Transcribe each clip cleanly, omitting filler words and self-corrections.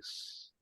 Flores.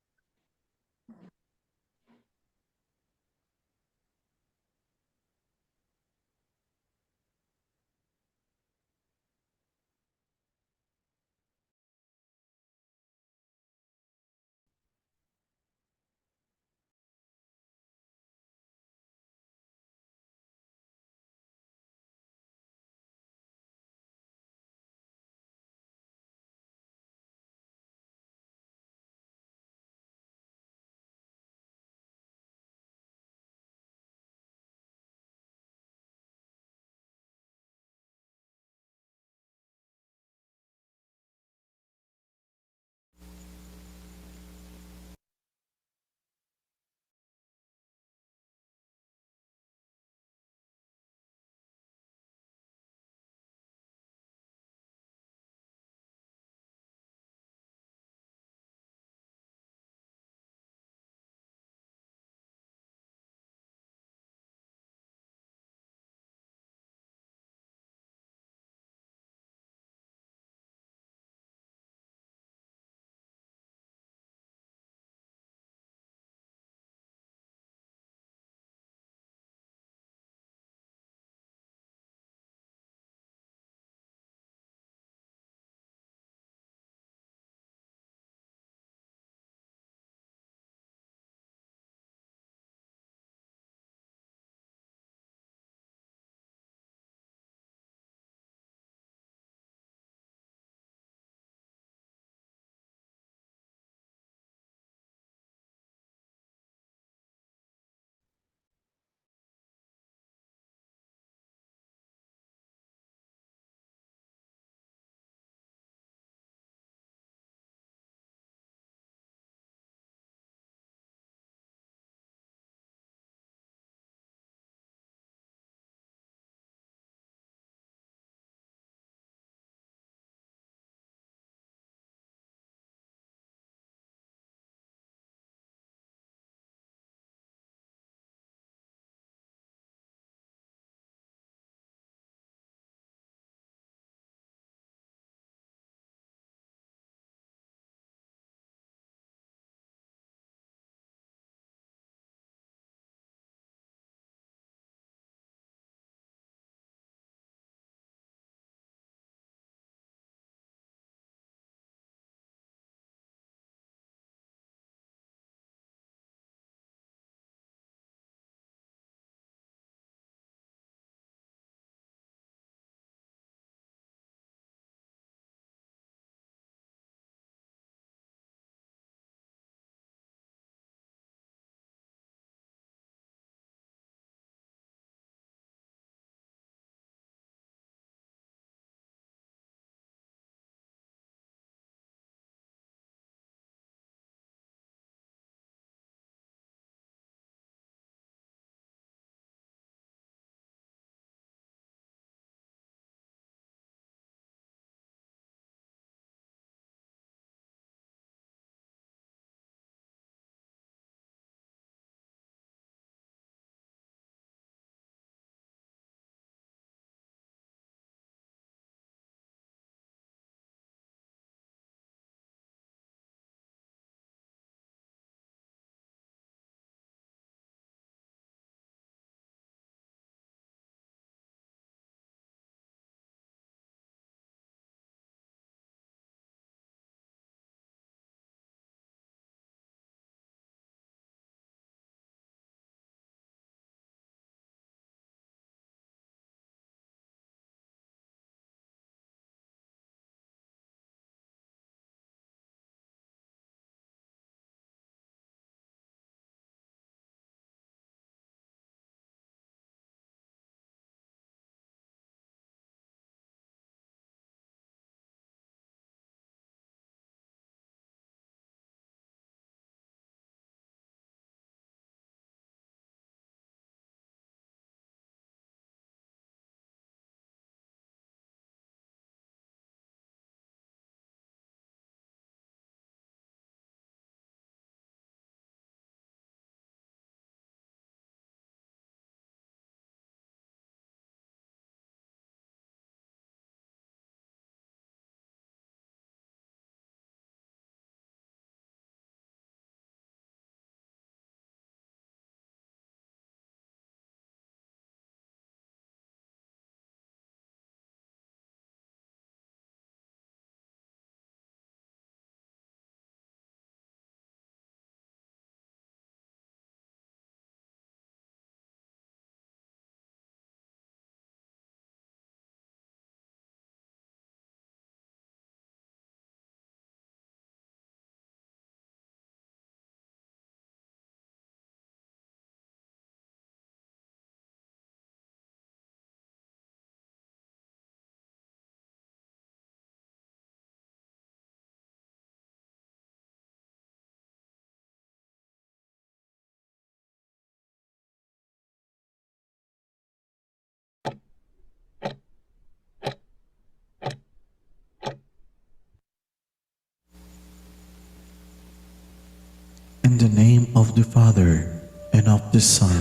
In the name of the Father, and of the Son,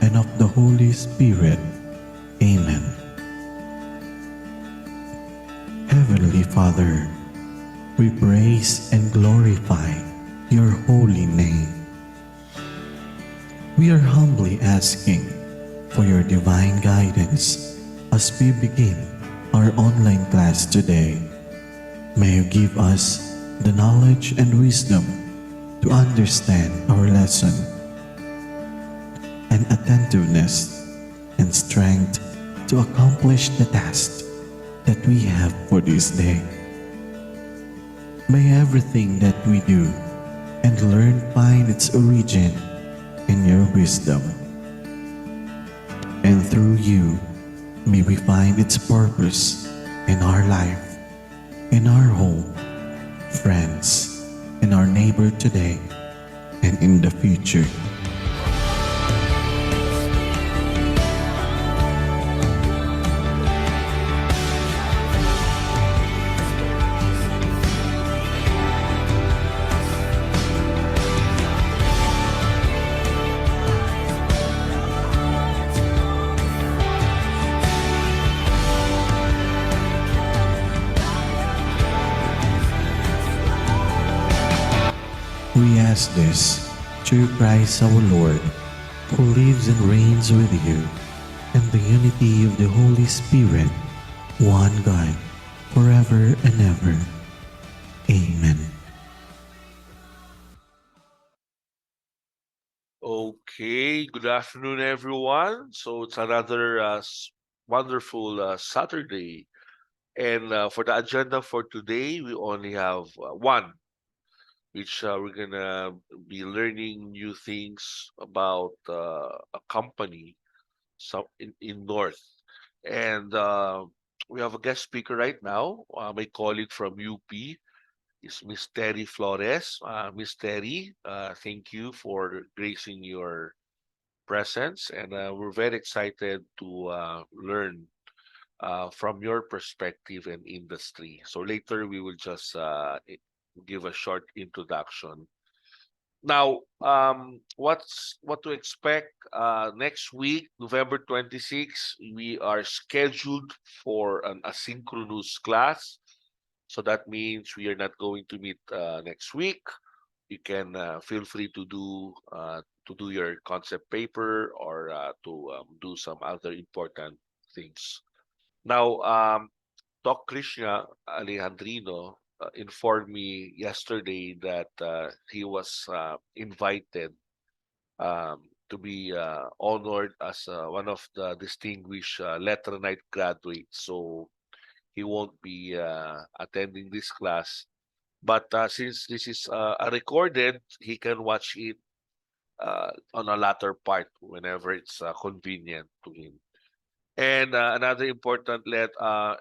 and of the Holy Spirit. Amen. Heavenly Father, we praise and glorify your holy name. We are humbly asking for your divine guidance as we begin our online class today. May you give us the knowledge and wisdom to understand our lesson, and attentiveness and strength to accomplish the task that we have for this day. May everything that we do and learn find its origin in your wisdom, and through you may we find its purpose in our life, in our home, friends, in our neighbor today, and in the future. We ask this through Christ our Lord, who lives and reigns with you, and the unity of the Holy Spirit, one God, forever and ever. Amen. Okay, good afternoon, everyone. So it's another wonderful Saturday. And for the agenda for today, we only have one, which we're going to be learning new things about a company in North. And we have a guest speaker right now, my colleague from UP is Miss Teri Flores. Miss Teri, thank you for gracing your presence, and we're very excited to learn from your perspective and industry. So later we will just give a short introduction. Now, what to expect next week, November 26th, we are scheduled for an asynchronous class. So that means we are not going to meet next week. You can feel free to do your concept paper or to do some other important things. Now, Doc Krishna Alejandrino informed me yesterday that he was invited to be honored as one of the distinguished Letter Night graduates. So he won't be attending this class. But since this is a recorded, he can watch it on a latter part whenever it's convenient to him. And another important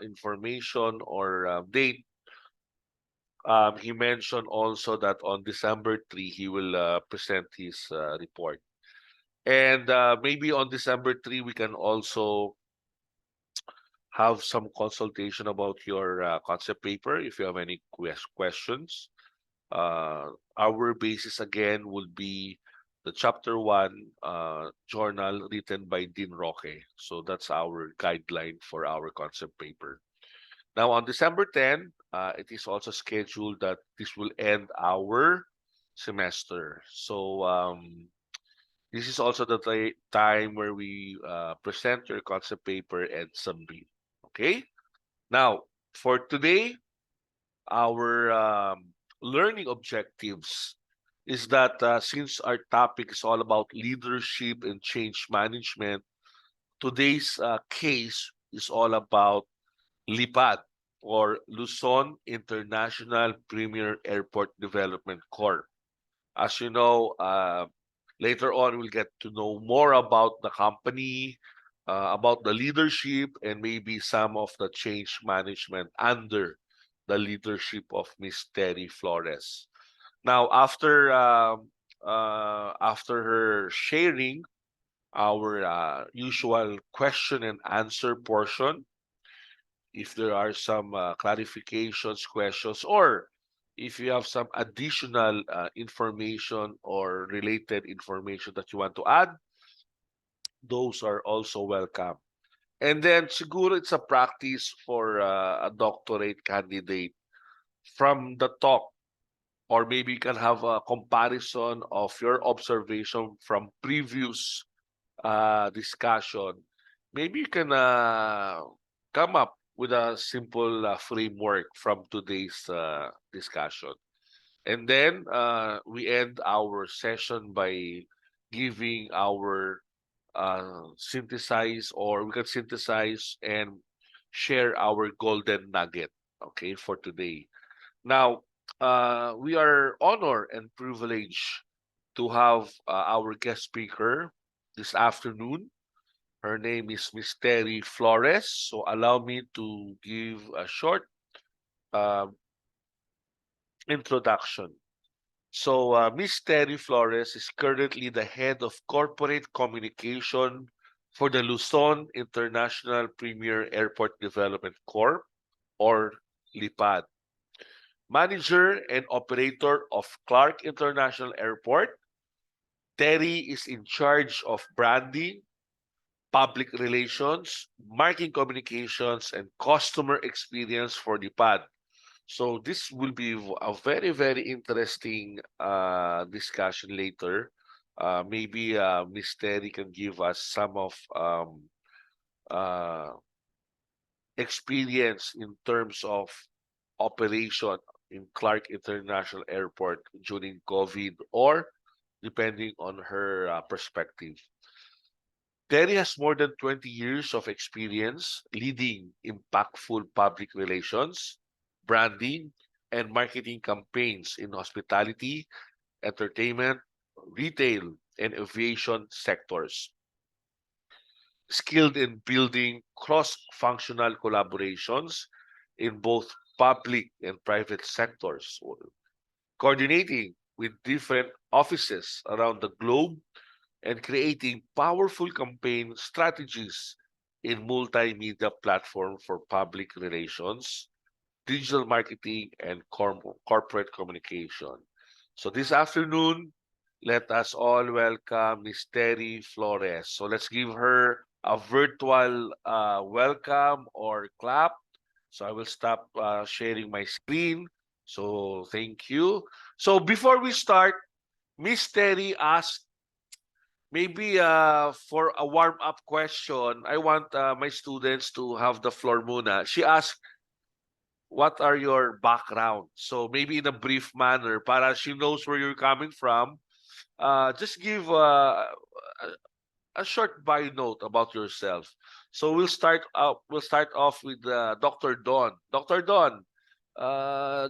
information or date, he mentioned also that on December 3, he will present his report. And maybe on December 3, we can also have some consultation about your concept paper if you have any questions. Our basis again would be the chapter one journal written by Dean Roque. So that's our guideline for our concept paper. Now on December 10, it is also scheduled that this will end our semester. So this is also the time where we present your concept paper and submit. Okay. Now for today, our learning objectives is that since our topic is all about leadership and change management, today's case is all about LIPAD or Luzon International Premier Airport Development Corp. As you know, later on we'll get to know more about the company, about the leadership, and maybe some of the change management under the leadership of Miss Teri Flores. Now, after her sharing our usual question and answer portion, if there are some clarifications, questions, or if you have some additional information or related information that you want to add, those are also welcome. And then siguro it's a practice for a doctorate candidate from the talk, or maybe you can have a comparison of your observation from previous discussion. Maybe you can come up with a simple framework from today's discussion. And then we end our session by giving our synthesize, or we can synthesize and share our golden nugget, okay, for today. Now, we are honored and privileged to have our guest speaker this afternoon. Her name is Miss Teri Flores. So allow me to give a short uh, introduction. So Miss Teri Flores is currently the head of corporate communication for the Luzon International Premier Airport Development Corp, or LIPAD, manager and operator of Clark International Airport. Terry is in charge of branding, public relations, marketing communications, and customer experience for the pad. So this will be a very, very interesting discussion later. Maybe Miss Terry can give us some of uh, experience in terms of operation in Clark International Airport during COVID, or depending on her perspective. Terry has more than 20 years of experience leading impactful public relations, branding, and marketing campaigns in hospitality, entertainment, retail, and aviation sectors. Skilled in building cross-functional collaborations in both public and private sectors, coordinating with different offices around the globe and creating powerful campaign strategies in multimedia platform for public relations, digital marketing, and corporate communication. So this afternoon, let us all welcome Miss Teri Flores. So let's give her a virtual welcome or clap. So I will stop sharing my screen. So thank you. So before we start, Miss Teri asked, maybe for a warm-up question, I want my students to have the floor muna. She asked, what are your background? So maybe in a brief manner, para she knows where you're coming from, just give a short bio note about yourself. So we'll start off with Dr. Don. Dr. Don,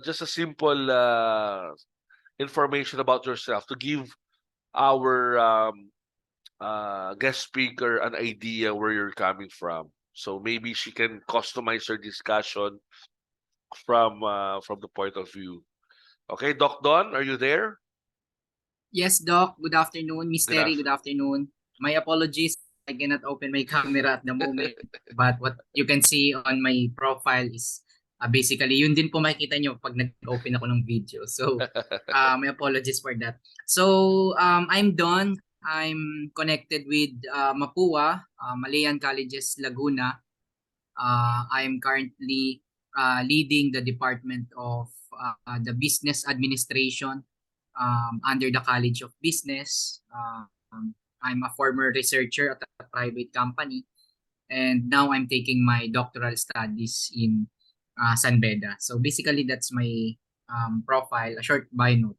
just a simple information about yourself to give our guest speaker an idea where you're coming from. So maybe she can customize her discussion from the point of view. Okay, Doc Don, are you there? Yes, Doc. Good afternoon. Miss Good Terry, afternoon. good afternoon. My apologies. I cannot open my camera at the moment. But what you can see on my profile is basically, yun din po makikita nyo pag nag-open ako ng video. So, my apologies for that. So, I'm Don. I'm connected with Mapua, Malayan Colleges, Laguna. I'm currently leading the Department of the Business Administration under the College of Business. I'm a former researcher at a private company, and now I'm taking my doctoral studies in San Beda. So basically, that's my profile, a short bio note.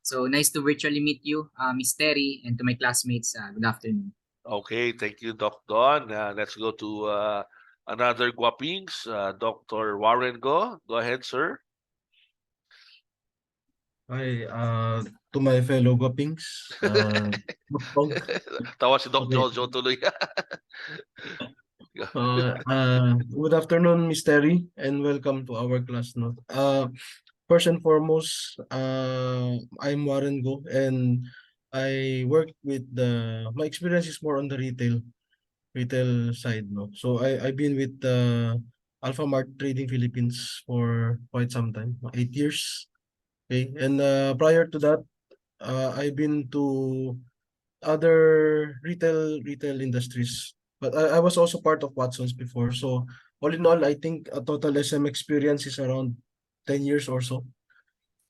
So nice to virtually meet you, Miss Terry, and to my classmates. Good afternoon. Okay, thank you, Doc Don. Let's go to another Guapings, Dr. Warren Go. Go ahead, sir. Hi, to my fellow Guapings, Bugtong. Tawa si Doc Okay. Jojo tuloy. Good afternoon, Miss Terry, and welcome to our class note. First and foremost, I'm Warren Go, and I work with my experience is more on the retail side, no. So I've been with Alpha Mart Trading Philippines for quite some time, 8 years. Okay, and prior to that, I've been to other retail industries, but I was also part of Watson's before. So all in all, I think a total SM experience is around 10 years or so.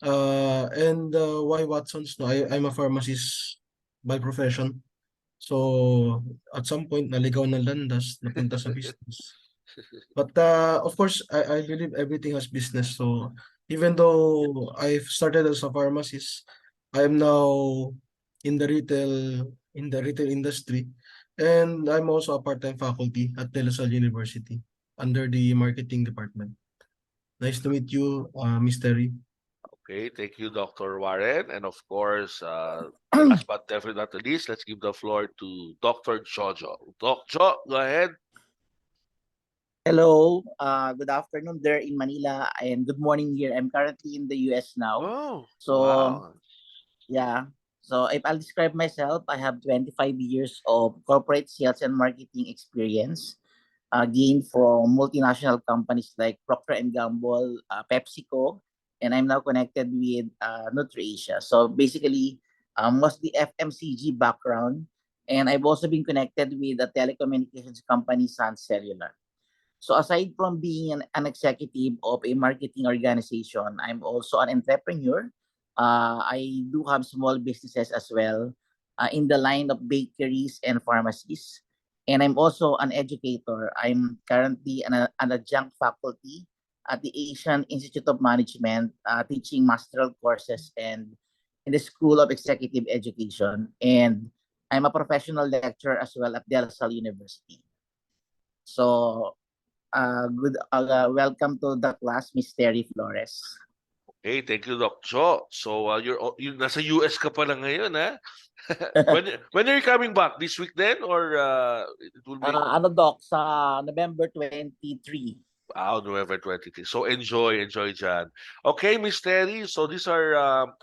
And why Watson's? No, I'm a pharmacist by profession. So at some point, naligaw ng landas, napunta sa business. But of course, I believe everything has business. So even though I've started as a pharmacist, I am now in the retail industry, and I'm also a part-time faculty at De La Salle University under the marketing department. Nice to meet you, Miss Terry. Okay, thank you, Dr. Warren. And of course, last but definitely not the least, let's give the floor to Dr. Jojo. Doc Jo, go ahead. Hello, good afternoon there in Manila and good morning here. I'm currently in the US now. Oh, So, wow. yeah. So, if I'll describe myself, I have 25 years of corporate sales and marketing experience gained from multinational companies like Procter and Gamble, PepsiCo, and I'm now connected with NutriAsia. So, basically, mostly FMCG background, and I've also been connected with the telecommunications company Sun Cellular. So aside from being an executive of a marketing organization, I'm also an entrepreneur. I do have small businesses as well in the line of bakeries and pharmacies. And I'm also an educator. I'm currently an adjunct faculty at the Asian Institute of Management, teaching masteral courses and in the School of Executive Education. And I'm a professional lecturer as well at De La Salle University. So good welcome to the class, Miss Teri Flores. Hey, thank you, Doc Jo. So, you nasa US ka pa lang ngayon, ha? When are you coming back? This week then, or it will be Ano doc, sa November 23. November 23. So enjoy Jan. Okay, Miss Terry. So these are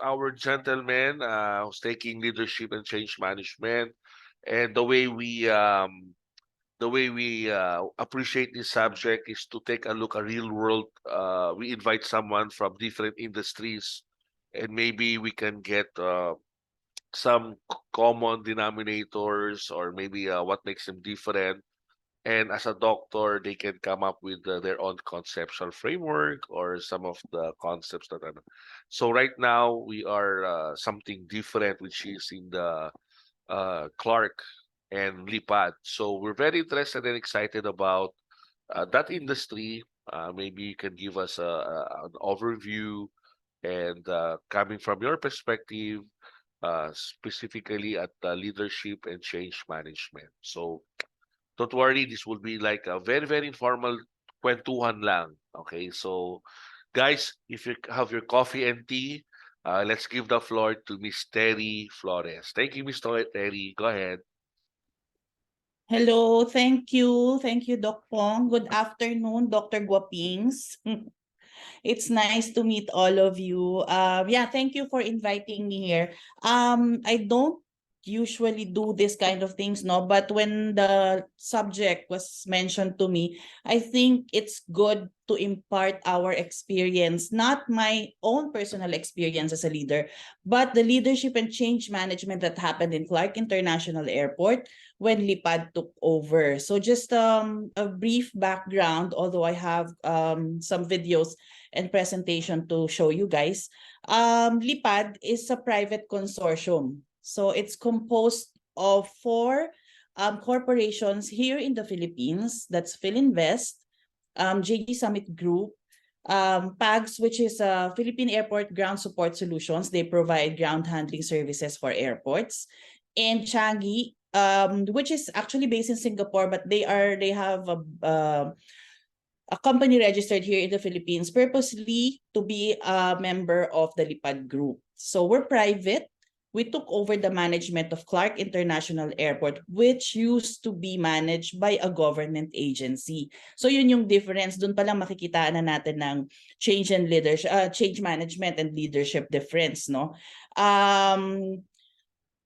our gentlemen who's taking leadership and change management, and the way we appreciate this subject is to take a look at real world. We invite someone from different industries, and maybe we can get some common denominators, or maybe what makes them different. And as a doctor, they can come up with their own conceptual framework or some of the concepts that are. So right now we are something different, which is in the Clark and Lipad. So we're very interested and excited about that industry. Maybe you can give us an overview and coming from your perspective, specifically at leadership and change management. So don't worry, this will be like a very, very informal kwentuhan lang. Okay, so guys, if you have your coffee and tea, let's give the floor to Miss Teri Flores. Thank you, Miss Terry. Go ahead. Hello, thank you. Thank you, Doc Pong. Good afternoon, Dr. Guapings. It's nice to meet all of you. Yeah, thank you for inviting me here. I don't usually do this kind of things, no, but when the subject was mentioned to me, I think it's good to impart our experience, not my own personal experience as a leader, but the leadership and change management that happened in Clark International Airport when Lipad took over. So just a brief background, although I have some videos and presentation to show you guys. Lipad is a private consortium. So it's composed of four corporations here in the Philippines. That's Philinvest, JG Summit Group, PAGS, which is Philippine Airport Ground Support Solutions. They provide ground handling services for airports. And Changi, which is actually based in Singapore, but they have a company registered here in the Philippines purposely to be a member of the Lipad Group. So we're private. We took over the management of Clark International Airport, which used to be managed by a government agency. So yun yung difference. Doon pa lang makikitaan na natin ng change and leadership, change management and leadership difference, no?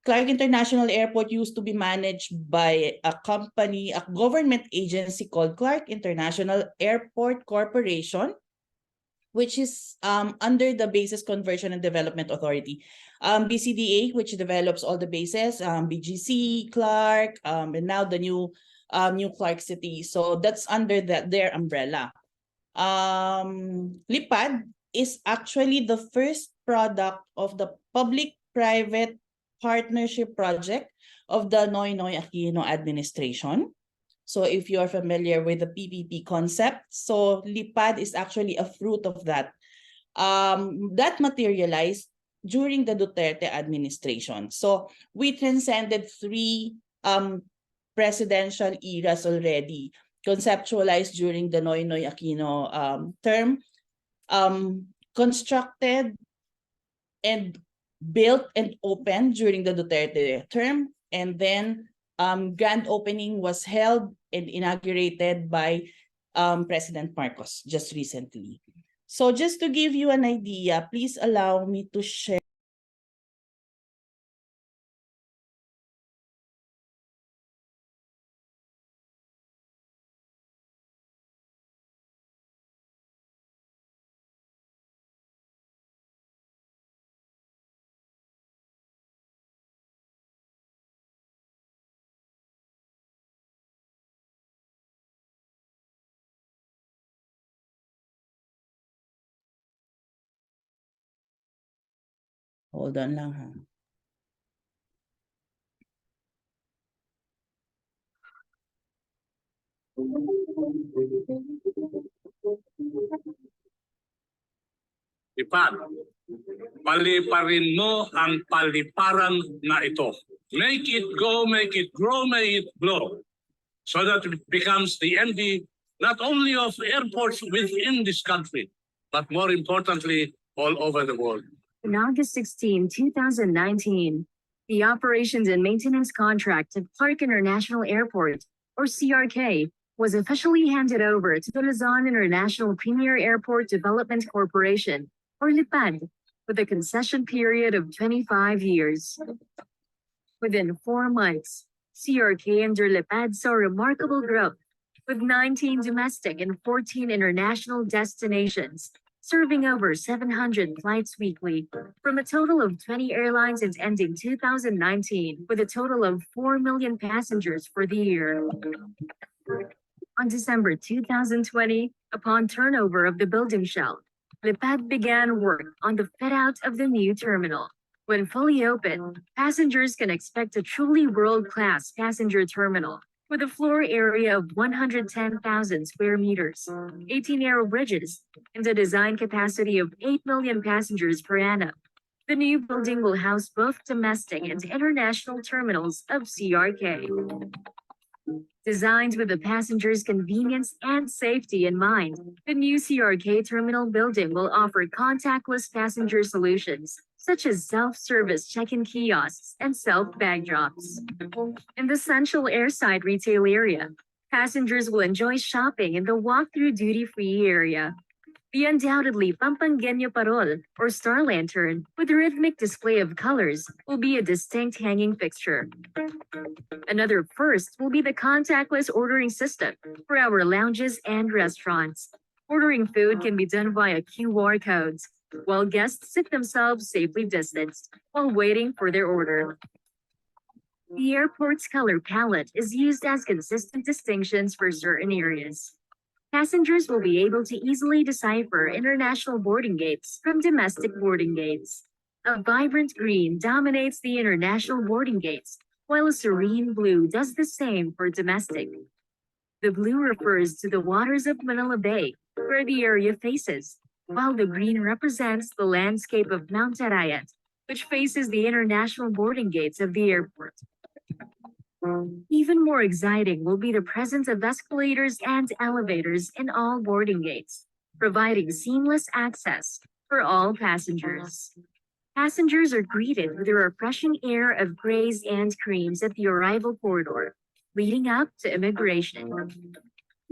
Clark International Airport used to be managed by a company, a government agency called Clark International Airport Corporation, which is under the Bases Conversion and Development Authority. BCDA, which develops all the bases, BGC, Clark, and now the new Clark City. So that's under their umbrella. Lipad is actually the first product of the public-private partnership project of the Noynoy Aquino administration. So if you are familiar with the PPP concept, so Lipad is actually a fruit of that. That materialized during the Duterte administration. So we transcended 3 presidential eras already, conceptualized during the Noynoy Aquino term, constructed and built and opened during the Duterte term, and then grand opening was held and inaugurated by President Marcos just recently. So just to give you an idea, please allow me to share. Hold on lang ha. Ipad, paliparin mo ang paliparan na ito. Make it go, make it grow, may it blow. So that it becomes the envy not only of airports within this country, but more importantly, all over the world. On August 16, 2019, the operations and maintenance contract of Clark International Airport, or CRK, was officially handed over to the Luzon International Premier Airport Development Corporation, or LIPAD, with a concession period of 25 years. Within 4 months, CRK under LIPAD saw remarkable growth, with 19 domestic and 14 international destinations, serving over 700 flights weekly, from a total of 20 airlines and ending 2019 with a total of 4 million passengers for the year. On December 2020, upon turnover of the building shell, LIPAD began work on the fit-out of the new terminal. When fully open, passengers can expect a truly world-class passenger terminal with a floor area of 110,000 square meters, 18 narrow bridges, and a design capacity of 8 million passengers per annum. The new building will house both domestic and international terminals of CRK. Designed with the passengers' convenience and safety in mind, the new CRK terminal building will offer contactless passenger solutions, such as self-service check-in kiosks and self-bag drops. In the central airside retail area, passengers will enjoy shopping in the walk-through duty-free area. The undoubtedly Pampangueño Parol, or star lantern, with a rhythmic display of colors, will be a distinct hanging fixture. Another first will be the contactless ordering system for our lounges and restaurants. Ordering food can be done via QR codes, while guests sit themselves safely distanced while waiting for their order. The airport's color palette is used as consistent distinctions for certain areas. Passengers will be able to easily decipher international boarding gates from domestic boarding gates. A vibrant green dominates the international boarding gates, while a serene blue does the same for domestic. The blue refers to the waters of Manila Bay, where the area faces, while the green represents the landscape of Mount Arayat, which faces the international boarding gates of the airport. Even more exciting will be the presence of escalators and elevators in all boarding gates, providing seamless access for all passengers. Passengers are greeted with a refreshing air of grays and creams at the arrival corridor, leading up to immigration.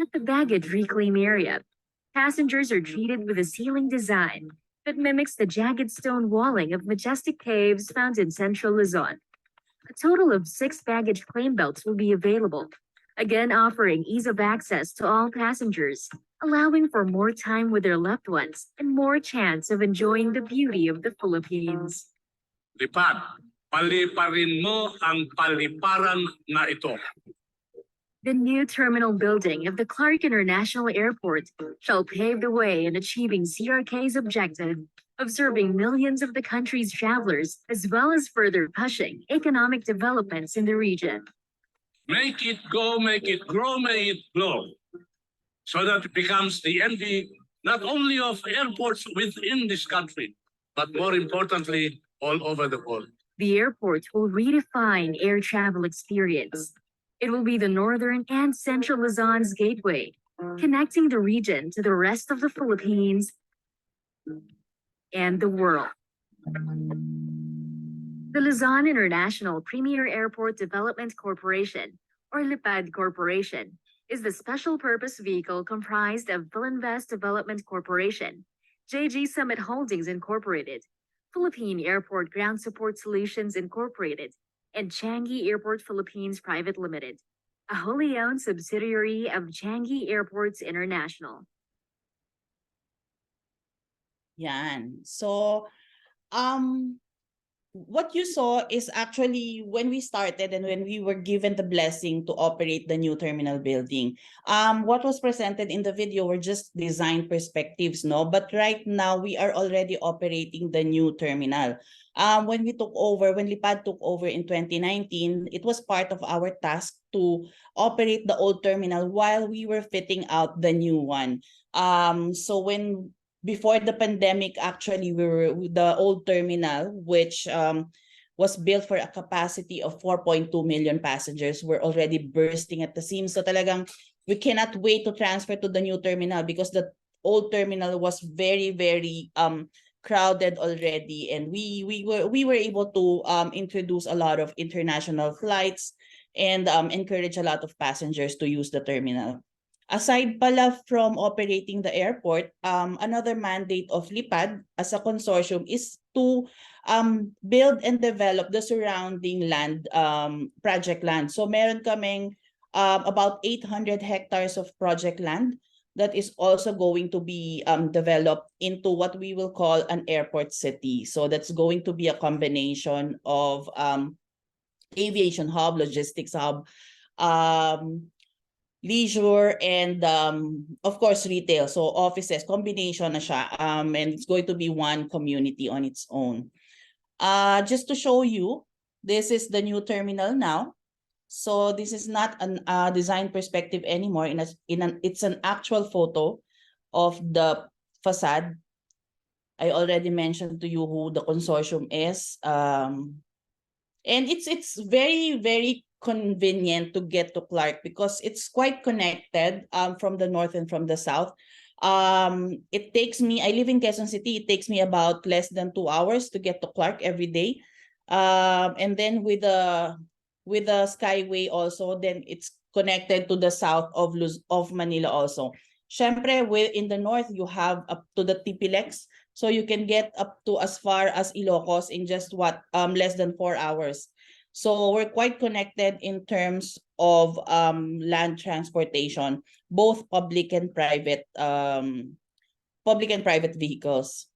At the baggage reclaim area, passengers are treated with a ceiling design that mimics the jagged stone walling of majestic caves found in central Luzon. A total of 6 baggage claim belts will be available, again offering ease of access to all passengers, allowing for more time with their loved ones and more chance of enjoying the beauty of the Philippines. Lipad, paliparin mo ang paliparan na ito. The new terminal building of the Clark International Airport shall pave the way in achieving CRK's objective of serving millions of the country's travelers, as well as further pushing economic developments in the region. Make it go, make it grow, may it blow. So that it becomes the envy not only of airports within this country, but more importantly, all over the world. The airport will redefine air travel experience. It will be the northern and central Luzon's gateway, connecting the region to the rest of the Philippines and the world. The Luzon International Premier Airport Development Corporation, or LIPAD Corporation, is the special purpose vehicle comprised of Philinvest Development Corporation, JG Summit Holdings Incorporated, Philippine Airport Ground Support Solutions Incorporated, and Changi Airport Philippines Private Limited, a wholly owned subsidiary of Changi Airports International. Yan. So, what you saw is actually when we started and when we were given the blessing to operate the new terminal building. What was presented in the video were just design perspectives, no? But right now we are already operating the new terminal. When Lipad took over in 2019, it was part of our task to operate the old terminal while we were fitting out the new one. Before the pandemic, actually, we were the old terminal, which was built for a capacity of 4.2 million passengers, were already bursting at the seams. So talagang we cannot wait to transfer to the new terminal because the old terminal was very, very crowded already, and we were able to introduce a lot of international flights and encourage a lot of passengers to use the terminal. Aside pala from operating the airport, another mandate of LIPAD as a consortium is to build and develop the surrounding land, project land. So meron kaming about 800 hectares of project land that is also going to be developed into what we will call an airport city. So that's going to be a combination of aviation hub, logistics hub, leisure, and of course retail, so offices, combination na siya, and it's going to be one community on its own. Just to show you, this is the new terminal now. So this is not an design perspective anymore. It's an actual photo of the facade. I already mentioned to you who the consortium is, and it's very, very convenient to get to Clark because it's quite connected from the north and from the south. It takes me, I live in Quezon City, it takes me about less than 2 hours to get to Clark every day. And then with the Skyway also, then it's connected to the south of Manila also. Syempre, in the north, you have up to the TPLEX, so you can get up to as far as Ilocos in just less than 4 hours. So we're quite connected in terms of land transportation, both public and private vehicles.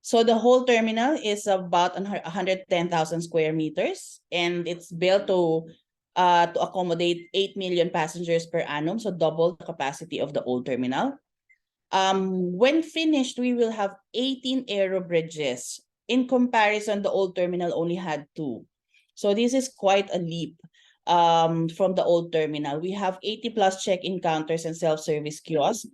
So the whole terminal is about 110,000 square meters, and it's built to accommodate 8 million passengers per annum, so double the capacity of the old terminal. When finished, we will have 18 aero bridges. In comparison, the old terminal only had 2. So this is quite a leap from the old terminal. We have 80 plus check-in counters and self-service kiosks.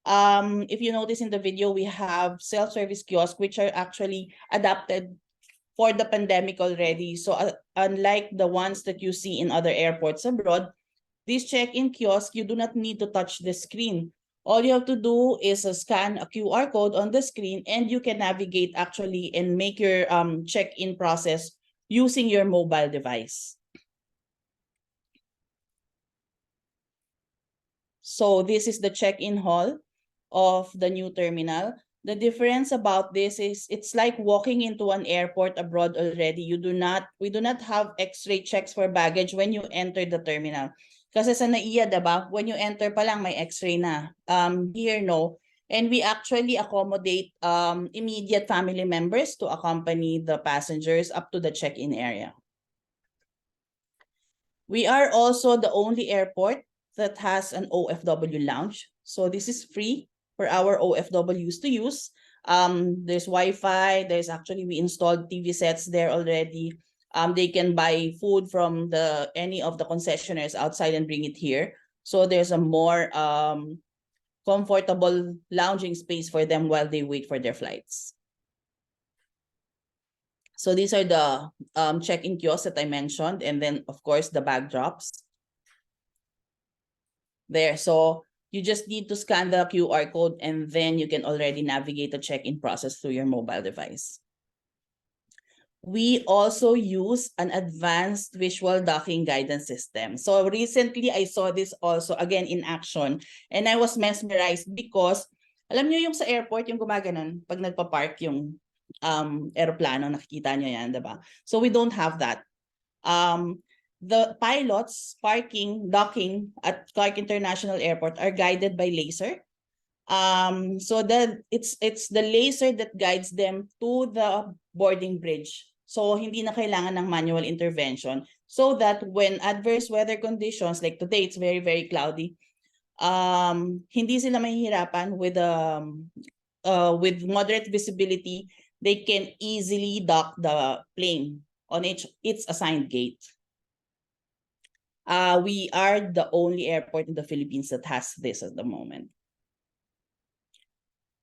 If you notice in the video, we have self-service kiosks which are actually adapted for the pandemic already. So unlike the ones that you see in other airports abroad, these check-in kiosks, you do not need to touch the screen. All you have to do is scan a QR code on the screen, and you can navigate actually and make your check-in process using your mobile device. So this is the check-in hall of the new terminal. The difference about this is it's like walking into an airport abroad already. We do not have X-ray checks for baggage when you enter the terminal. Kasi sa NAIA, diba, when you enter pa lang may x-ray na. Here, no. And we actually accommodate immediate family members to accompany the passengers up to the check-in area. We are also the only airport that has an OFW lounge. So this is free for our OFWs to use. There's Wi-Fi. There's actually, we installed TV sets there already. They can buy food from any of the concessionaires outside and bring it here. So there's a more comfortable lounging space for them while they wait for their flights. So these are the check-in kiosks that I mentioned, and then of course the bag drops. There, so you just need to scan the QR code and then you can already navigate the check-in process through your mobile device. We also use an advanced visual docking guidance system. So recently I saw this also again in action and I was mesmerized because alam niyo yung sa airport yung gumaganon pag nagpa-park yung aeroplano, nakikita niyo yan, diba? So we don't have that. The pilots docking at Clark International Airport are guided by laser. So that it's the laser that guides them to the boarding bridge. So hindi na kailangan ng manual intervention so that when adverse weather conditions like today, it's very, very cloudy, hindi sila mahihirapan with moderate visibility. They can easily dock the plane on its assigned gate. We are the only airport in the Philippines that has this at the moment.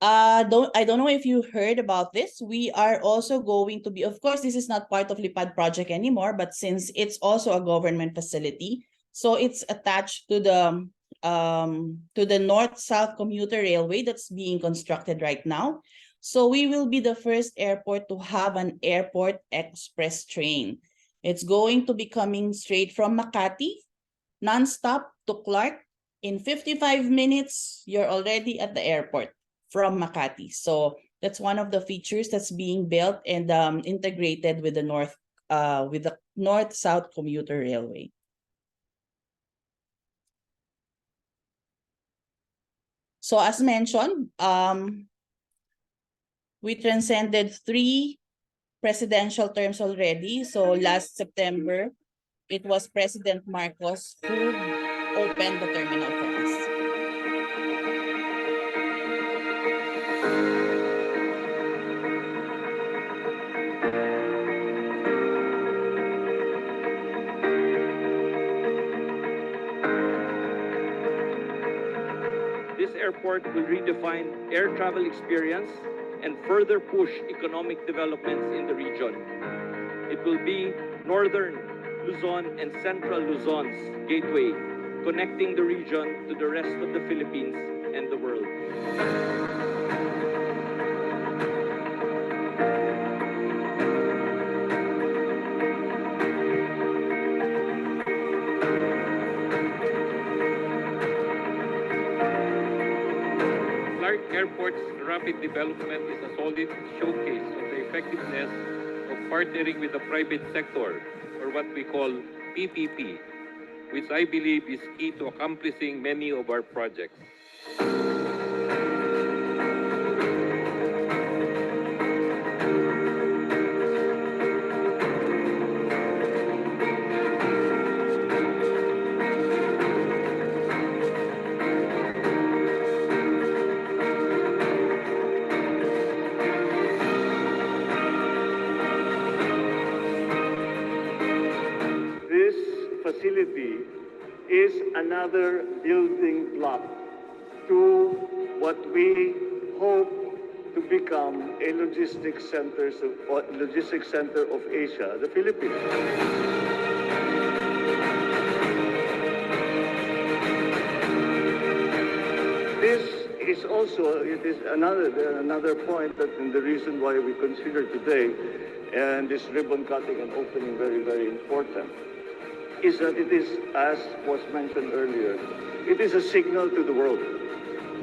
I don't know if you heard about this. We are also going to be, of course, this is not part of Lipad project anymore, but since it's also a government facility, so it's attached to the North-South commuter railway that's being constructed right now. So we will be the first airport to have an airport express train. It's going to be coming straight from Makati, non-stop to Clark. In 55 minutes, you're already at the airport from Makati. So that's one of the features that's being built and integrated with the North-South commuter railway. So as mentioned, we transcended 3 presidential terms already. So last September, it was President Marcos who opened the terminal for us. This airport will redefine air travel experience and further push economic developments in the region. It will be Northern Luzon and Central Luzon's gateway, connecting the region to the rest of the Philippines and the world. Clark Airport's rapid development is a solid showcase of the effectiveness of partnering with the private sector, or what we call PPP, which I believe is key to accomplishing many of our projects. This facility is another building block to what we hope to become a logistics center of Asia, the Philippines. This is also, it is another point that, and the reason why we consider today and this ribbon cutting and opening very, very important, is that it is, as was mentioned earlier, it is a signal to the world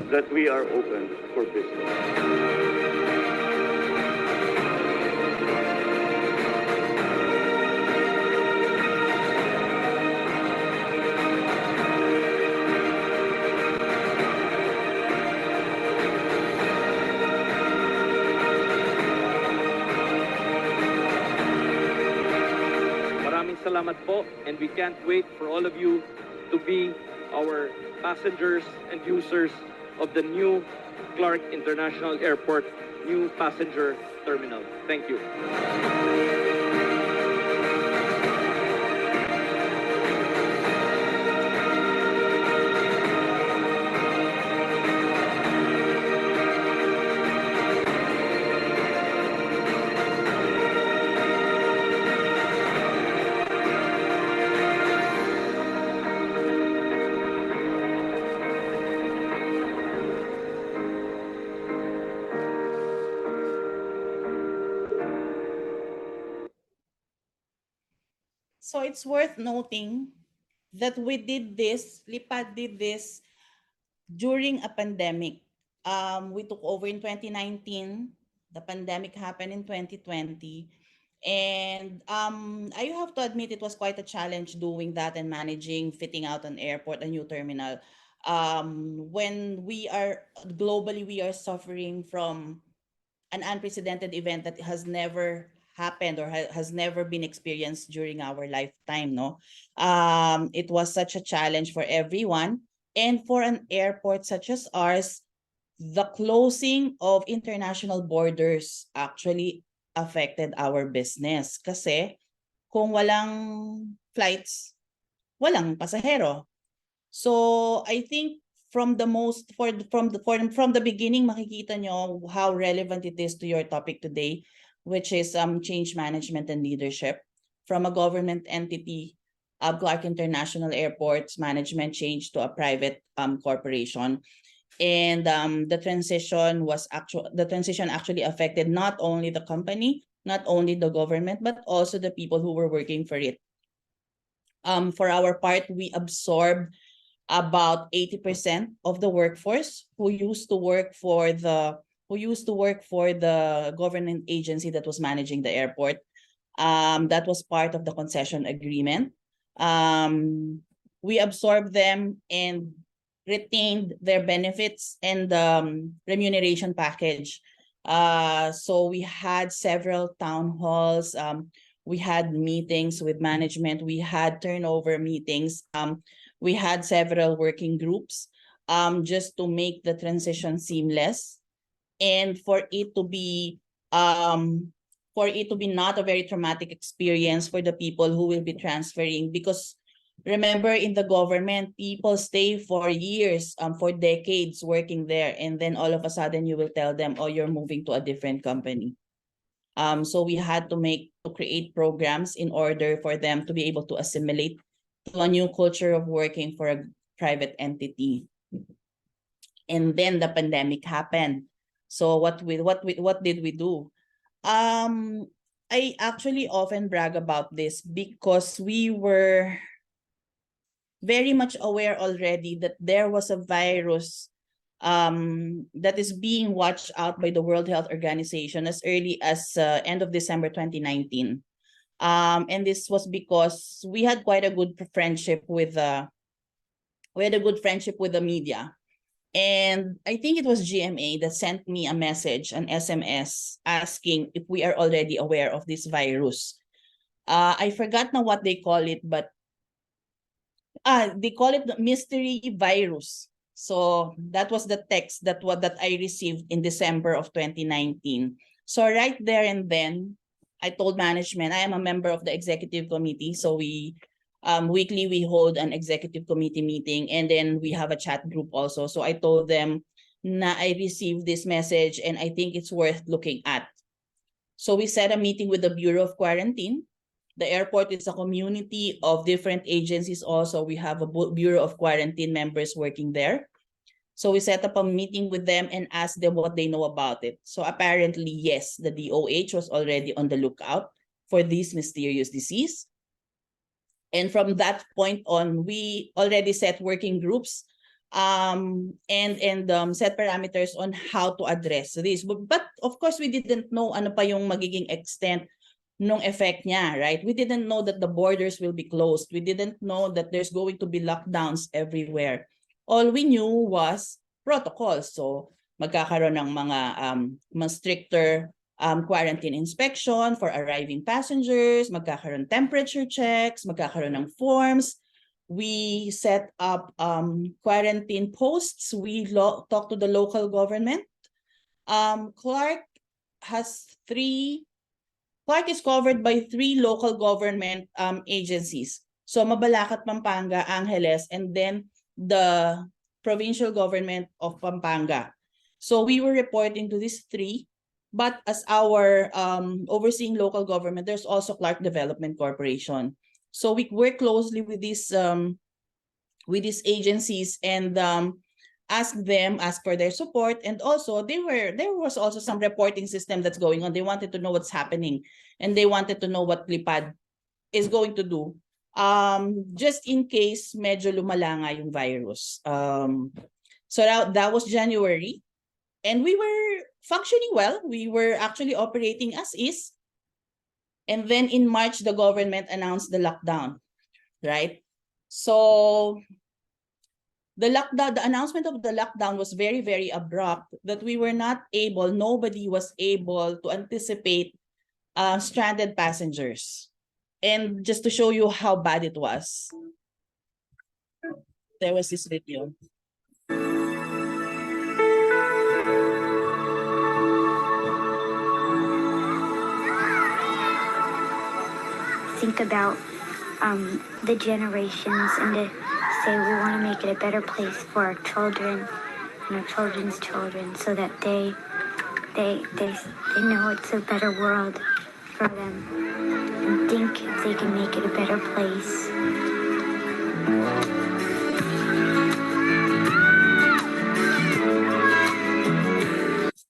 that we are open for business. salamat po, and we can't wait for all of you to be our passengers and users of the new Clark International Airport new passenger terminal. Thank you. So it's worth noting that we did this, Lipad did this during a pandemic. We took over in 2019. The pandemic happened in 2020. And I have to admit it was quite a challenge doing that and managing, fitting out an airport, a new terminal. When we are globally, we are suffering from an unprecedented event that has never happened or has never been experienced during our lifetime. No, it was such a challenge for everyone, and for an airport such as ours, the closing of international borders actually affected our business. Kasi kung walang flights, walang pasahero. So I think from the most from the beginning makikita nyo how relevant it is to your topic today, which is change management and leadership from a government entity, Clark International Airport's management change to a private corporation. And the transition actually affected not only the company, not only the government, but also the people who were working for it. For our part, we absorbed about 80% of the workforce who used to work for the government agency that was managing the airport. That was part of the concession agreement. We absorbed them and retained their benefits and remuneration package. So we had several town halls. We had meetings with management. We had turnover meetings. We had several working groups just to make the transition seamless and for it to be not a very traumatic experience for the people who will be transferring. Because remember, in the government, people stay for years, for decades working there, and then all of a sudden you will tell them, oh, you're moving to a different company. So we had to create programs in order for them to be able to assimilate to a new culture of working for a private entity. And then the pandemic happened. So what did we do? I actually often brag about this because we were very much aware already that there was a virus that is being watched out by the World Health Organization as early as end of December 2019. And this was because we had quite a good friendship with the media. And I think it was GMA that sent me a message, an SMS, asking if we are already aware of this virus. I forgot now what they call it, but they call it the mystery virus. So that was the text that I received in December of 2019. So right there and then, I told management, I am a member of the executive committee. So we weekly we hold an executive committee meeting, and then we have a chat group also. So I told them na I received this message and I think it's worth looking at. So we set a meeting with the Bureau of Quarantine. The airport is a community of different agencies also. We have a Bureau of Quarantine members working there. So we set up a meeting with them and asked them what they know about it. So apparently, yes, the DOH was already on the lookout for this mysterious disease. And from that point on, we already set working groups and set parameters on how to address this. But of course, we didn't know ano pa yung magiging extent nung effect niya, right? We didn't know that the borders will be closed. We didn't know that there's going to be lockdowns everywhere. All we knew was protocols. So magkakaroon ng mga stricter quarantine inspection for arriving passengers, magkakaroon temperature checks, magkakaroon ng forms. We set up quarantine posts. We talk to the local government. Clark is covered by 3 local government agencies. So Mabalacat, Pampanga, Angeles, and then the provincial government of Pampanga. So we were reporting to these 3. But as our overseeing local government, there's also Clark Development Corporation. So we work closely with these agencies and ask for their support. And also there was also some reporting system that's going on. They wanted to know what's happening, and they wanted to know what Lipad is going to do. Just in case medyo lumala nga yung virus. So that was January. And we were functioning well. We were actually operating as is. And then in March, the government announced the lockdown, right? So the announcement of the lockdown was very, very abrupt, that we were not able, nobody was able to anticipate stranded passengers. And just to show you how bad it was, there was this video. Think about the generations and to say we want to make it a better place for our children and our children's children, so that they know it's a better world for them, and think if they can make it a better place.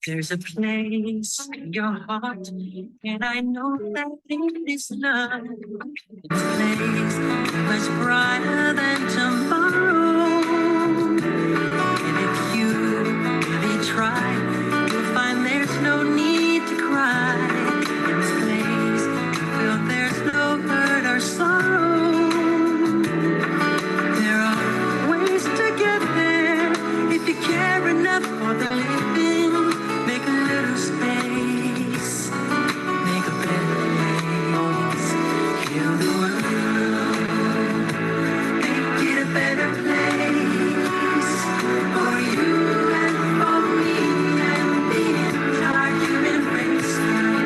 There's a place in your heart, and I know that it is love. It's a place much brighter than tomorrow. And if you really try, you'll find there's no need to cry. In this place, you feel there's no hurt or sorrow. There are ways to get there if you care enough for the living. Make a little space, make a better place, heal the world, make it a better place for you and for me and the entire human race.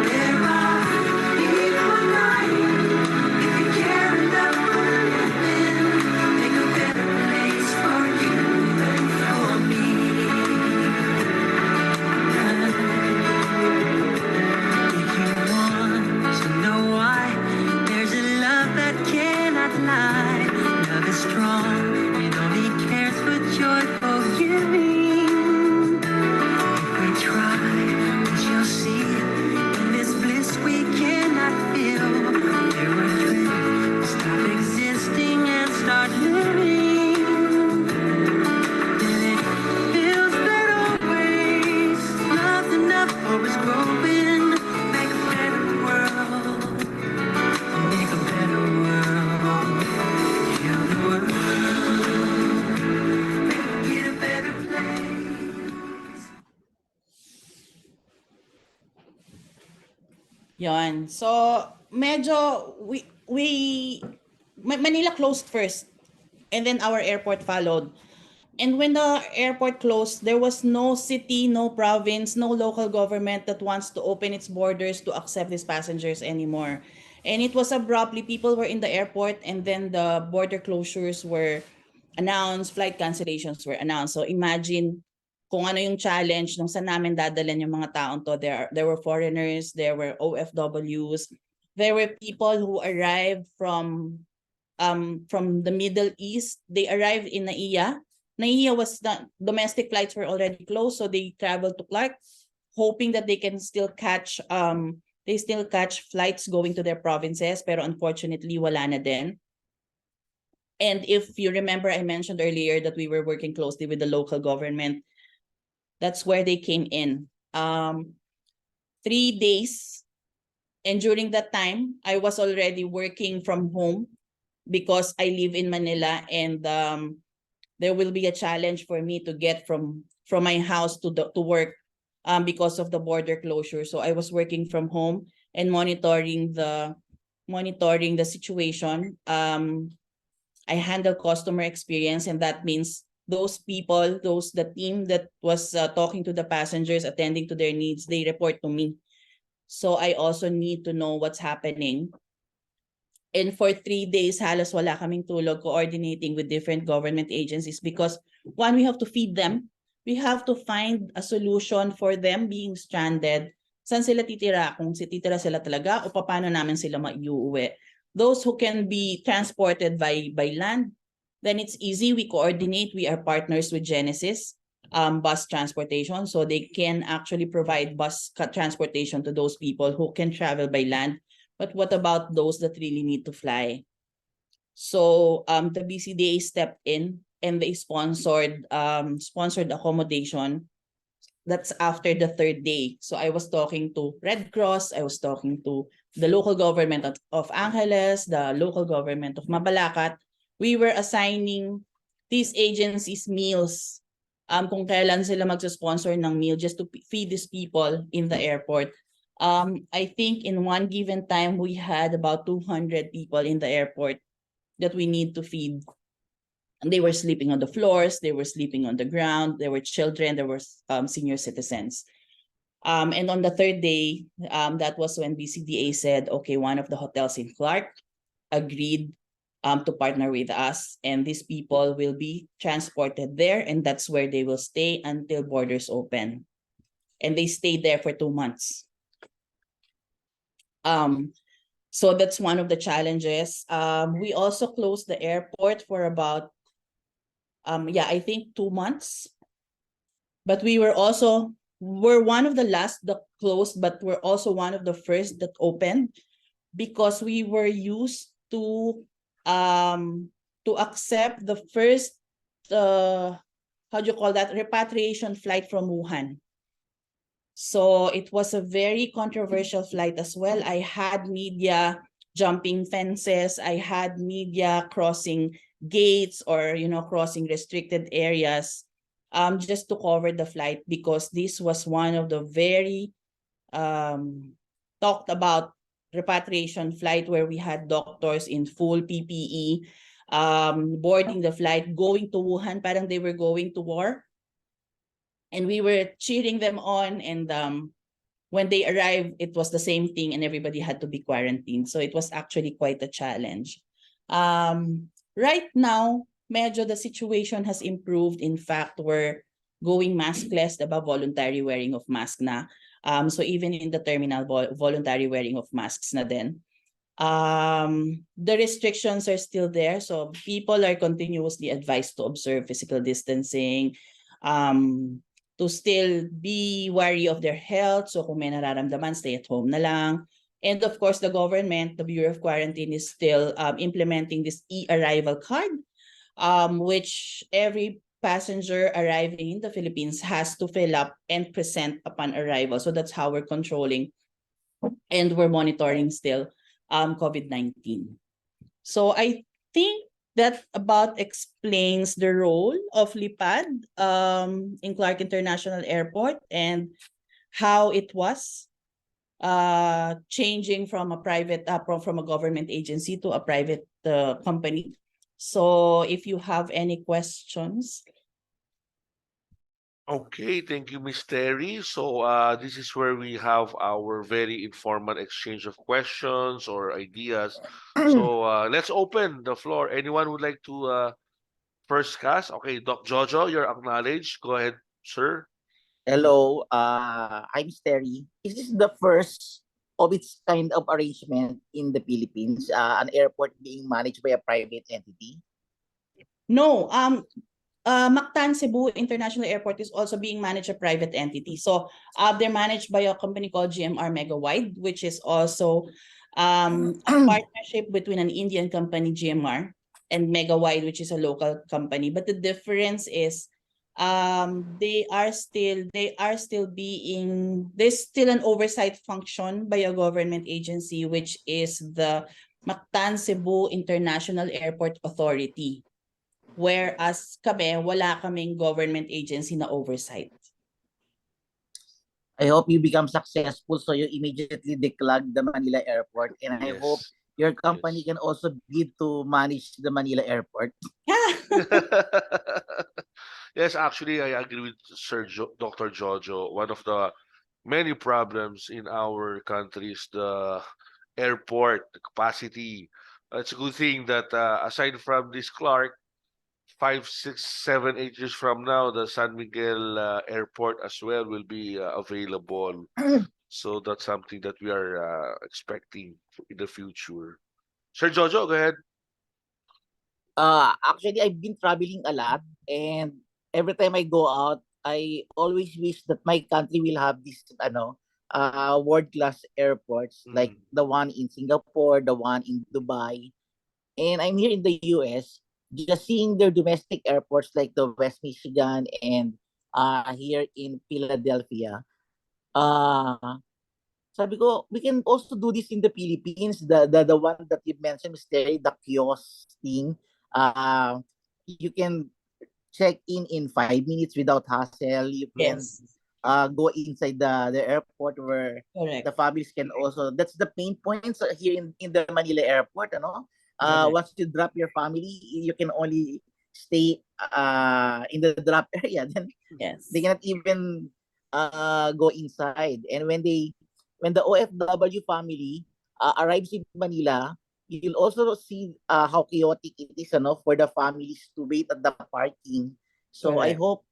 There are people dying. If you care enough for living, make a better place for you and for me. If you want to know why, there's a love that cannot lie. Love is strong, it only cares for joyful giving. If we try, we shall see. In this bliss we cannot feel. There we're driven, stop existing and start living. And it feels that always not enough for us growing. Make a better world, make a better world, heal the world, make it a better place. Yon. So, medyo Manila closed first, and then our airport followed. And when the airport closed, there was no city, no province, no local government that wants to open its borders to accept these passengers anymore. And it was abruptly, people were in the airport, and then the border closures were announced, flight cancellations were announced. So imagine kung ano yung challenge nung saan namin dadalan yung mga taong to. There were foreigners, there were OFWs, there were people who arrived from the Middle East. They arrived in Naiya. Naiya was not, domestic flights were already closed, so they traveled to Clark, hoping that they can still catch flights going to their provinces, pero unfortunately wala na din. And if you remember, I mentioned earlier that we were working closely with the local government. That's where they came in. 3 days, and during that time, I was already working from home because I live in Manila, and there will be a challenge for me to get from my house to work because of the border closure. So I was working from home and monitoring the situation. I handle customer experience, and that means those people, the team that was talking to the passengers, attending to their needs, they report to me. So I also need to know what's happening. And for 3 days, halos wala kaming tulog coordinating with different government agencies because one, we have to feed them. We have to find a solution for them being stranded. Saan sila titira? Kung titira sila talaga o paano namin sila maiuwi? Those who can be transported by land, then it's easy. We coordinate. We are partners with Genesis bus transportation, so they can actually provide bus transportation to those people who can travel by land. But what about those that really need to fly? So the BCDA stepped in and they sponsored accommodation. That's after the 3rd day. So I was talking to Red Cross, I was talking to the local government of Angeles, the local government of Mabalacat. We were assigning these agencies meals. Kung kailan sila magsa-sponsor ng meal just to feed these people in the airport. I think in one given time, we had about 200 people in the airport that we need to feed. And they were sleeping on the floors, they were sleeping on the ground, there were children, there were senior citizens. And on the 3rd day, that was when BCDA said, okay, one of the hotels in Clark agreed to partner with us, and these people will be transported there, and that's where they will stay until borders open. And they stayed there for 2 months. So that's one of the challenges. We also closed the airport for about, I think 2 months. But we're one of the last that closed, but we're also one of the first that opened because we were used to accept the first, repatriation flight from Wuhan. So it was a very controversial flight as well. I had media jumping fences. I had media crossing gates or, crossing restricted areas just to cover the flight because this was one of the very talked about repatriation flight where we had doctors in full PPE boarding the flight, going to Wuhan, parang they were going to war. And we were cheering them on, and when they arrived, it was the same thing, and everybody had to be quarantined. So it was actually quite a challenge. Right now, medyo the situation has improved. In fact, we're going maskless, diba? Voluntary wearing of mask na. So even in the terminal, voluntary wearing of masks na din. The restrictions are still there, so people are continuously advised to observe physical distancing, to still be wary of their health. So kung may nararamdaman, stay at home na lang. And of course, the government, the Bureau of Quarantine is still implementing this e-arrival card, which every passenger arriving in the Philippines has to fill up and present upon arrival. So that's how we're controlling and we're monitoring still COVID-19. So I think that about explains the role of LIPAD in Clark International Airport and how it was changing from a private from a government agency to a private company. So if you have any questions. Okay, thank you, Ms. Terry. So this is where we have our very informal exchange of questions or ideas. So let's open the floor. Anyone would like to first cast? Okay, Doc Jojo, you're acknowledged. Go ahead, sir. Hello, I'm Teri. Is this the first of its kind of arrangement in the Philippines? An airport being managed by a private entity? No, Mactan Cebu International Airport is also being managed a private entity. So they're managed by a company called GMR Megawide, which is also a partnership between an Indian company, GMR, and Megawide, which is a local company. But the difference is there's still an oversight function by a government agency, which is the Mactan Cebu International Airport Authority. Whereas kami, wala kaming government agency na oversight. I hope you become successful so you immediately declog the Manila airport. And I hope Yes. your company Yes. can also bid to manage the Manila airport. Yes, actually, I agree with Dr. Jojo. One of the many problems in our country is the airport, the capacity. It's a good thing that aside from this Clark, 5, 6, 7, 8 years from now, the San Miguel airport as well will be available. So that's something that we are expecting in the future. Sir Jojo, go ahead. Actually, I've been traveling a lot, and every time I go out, I always wish that my country will have this, world class airports like Mm. the one in Singapore, the one in Dubai, and I'm here in the US, just seeing their domestic airports like the West Michigan and here in Philadelphia. Uh, Sabi ko, we can also do this in the Philippines. The one that you mentioned, Mr. The kiosk thing. Uh, you can check in 5 minutes without hassle. You can Yes, go inside the airport where the correct, families can also. That's the pain points here in the Manila airport. Ano? correct. Once you drop your family, you can only stay in the drop area. Then they Yes. cannot even go inside. And when the OFW family arrives in Manila, you'll also see how chaotic it is for the families to wait at the parking. So I Correct. hope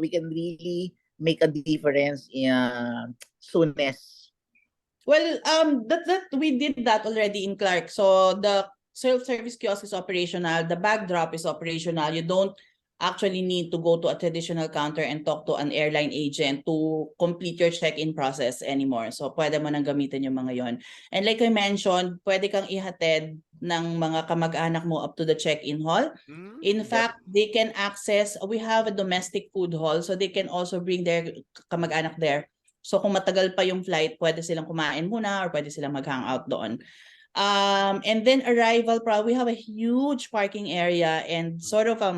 we can really make a difference in soonest. Well, that we did that already in Clark. So the self-service kiosk is operational, the bag drop is operational. You don't actually need to go to a traditional counter and talk to an airline agent to complete your check-in process anymore. So pwede mo nang gamitin yung mga yon. And like I mentioned, pwede kang ihatid ng mga kamag-anak mo up to the check-in hall. In Mm. Yep. fact, they can access, we have a domestic food hall, so they can also bring their kamag-anak there. So kung matagal pa yung flight, pwede silang kumain muna or pwede silang mag-hangout doon. And then arrival, probably we have a huge parking area and sort of a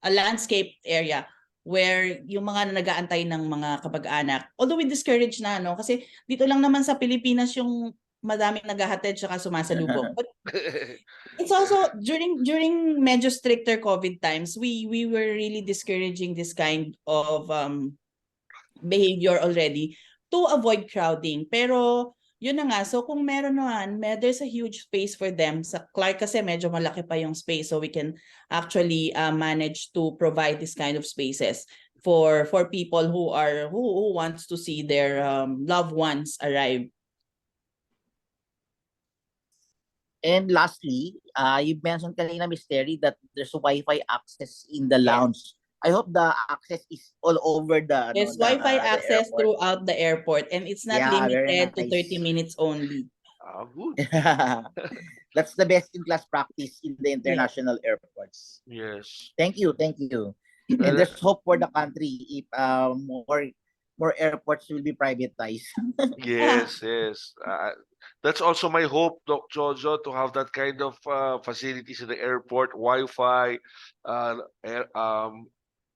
landscape area where yung mga nag-aantay ng mga kapag-anak. Although we discourage na, no? Kasi dito lang naman sa Pilipinas yung madaming naghahatid tsaka sumasalubong. But it's also during medyo stricter COVID times, we were really discouraging this kind of behavior already to avoid crowding. Pero yun na nga, so kung meron naman, there's a huge space for them. Sa Clark kasi medyo malaki pa yung space, so we can actually manage to provide this kind of spaces for people who wants to see their loved ones arrive. And lastly, you mentioned kanina, Miss Terry, that there's Wi-Fi access in the Yes. lounge. I hope the access is all over There's Wi-Fi the access airport. throughout the airport and it's not Yeah, very limited to 30 nice. minutes only. Good. That's the best in class practice in the Yeah. international airports. Yes. Thank you, thank you. And Well, there's hope for the country if more airports will be privatized. yes, yes. That's also my hope, Doc Jojo, to have that kind of facilities in the airport, Wi-Fi, air,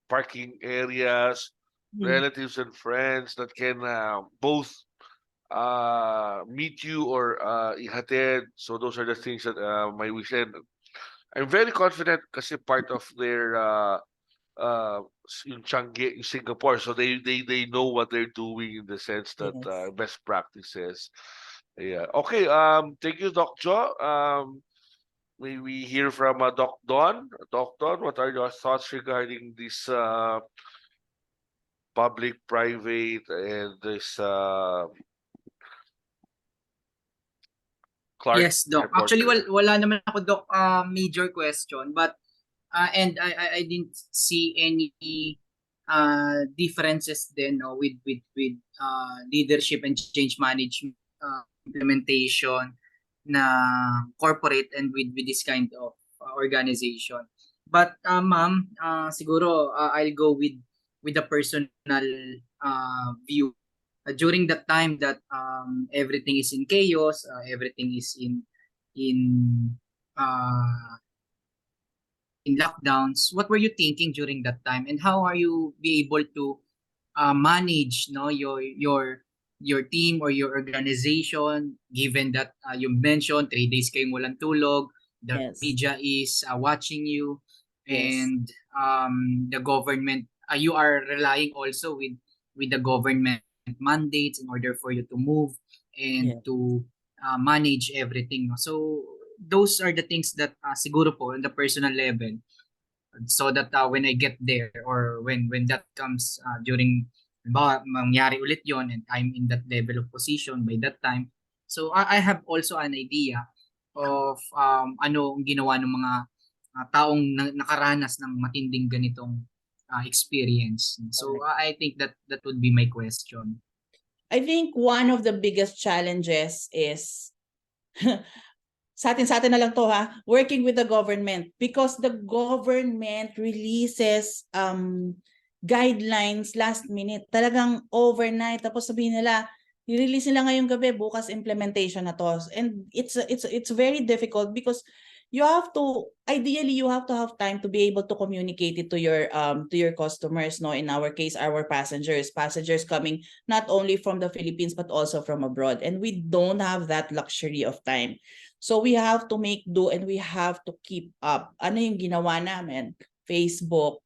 parking areas, relatives and friends that can both meet you or ihatid. So those are the things that my wish. And I'm very confident kasi part of their yung Changi in Singapore, so they know what they're doing in the sense that Yes. best practices. Yeah. Okay. Thank you, Doc Jo. May we hear from Doc Don. Doc Don, what are your thoughts regarding this public-private and this Clark Yes, Doc. Airport? Actually, wala naman ako, Doc, major question. But, and I didn't see any differences then with leadership and change management implementation na corporate and with this kind of organization. But ma'am, siguro I'll go with the personal view. During that time that everything is in chaos, everything is in uh, in lockdowns, what were you thinking during that time, and how are you be able to manage your team or your organization, given that you mentioned 3 days kayong walang tulog, the Yes. media is watching you, Yes. and the government, you are relying also with the government mandates in order for you to move and Yeah. to manage everything, no? So those are the things that siguro po on the personal level, so that when I get there, or when that comes during, mangyari ulit yon and I'm in that level of position by that time, so I have also an idea of ano ang ginawa ng mga taong nakaranas ng matinding ganitong experience. So I think that would be my question. I think one of the biggest challenges is sa atin na lang to ha, working with the government, because the government releases guidelines last minute, talagang overnight, tapos sabihin nila i-release nila ngayong gabi, bukas implementation na to, and it's very difficult because ideally you have to have time to be able to communicate it to your customers, no, in our case our passengers coming not only from the Philippines but also from abroad, and we don't have that luxury of time. So we have to make do and we have to keep up. Ano yung ginawa namin? Facebook.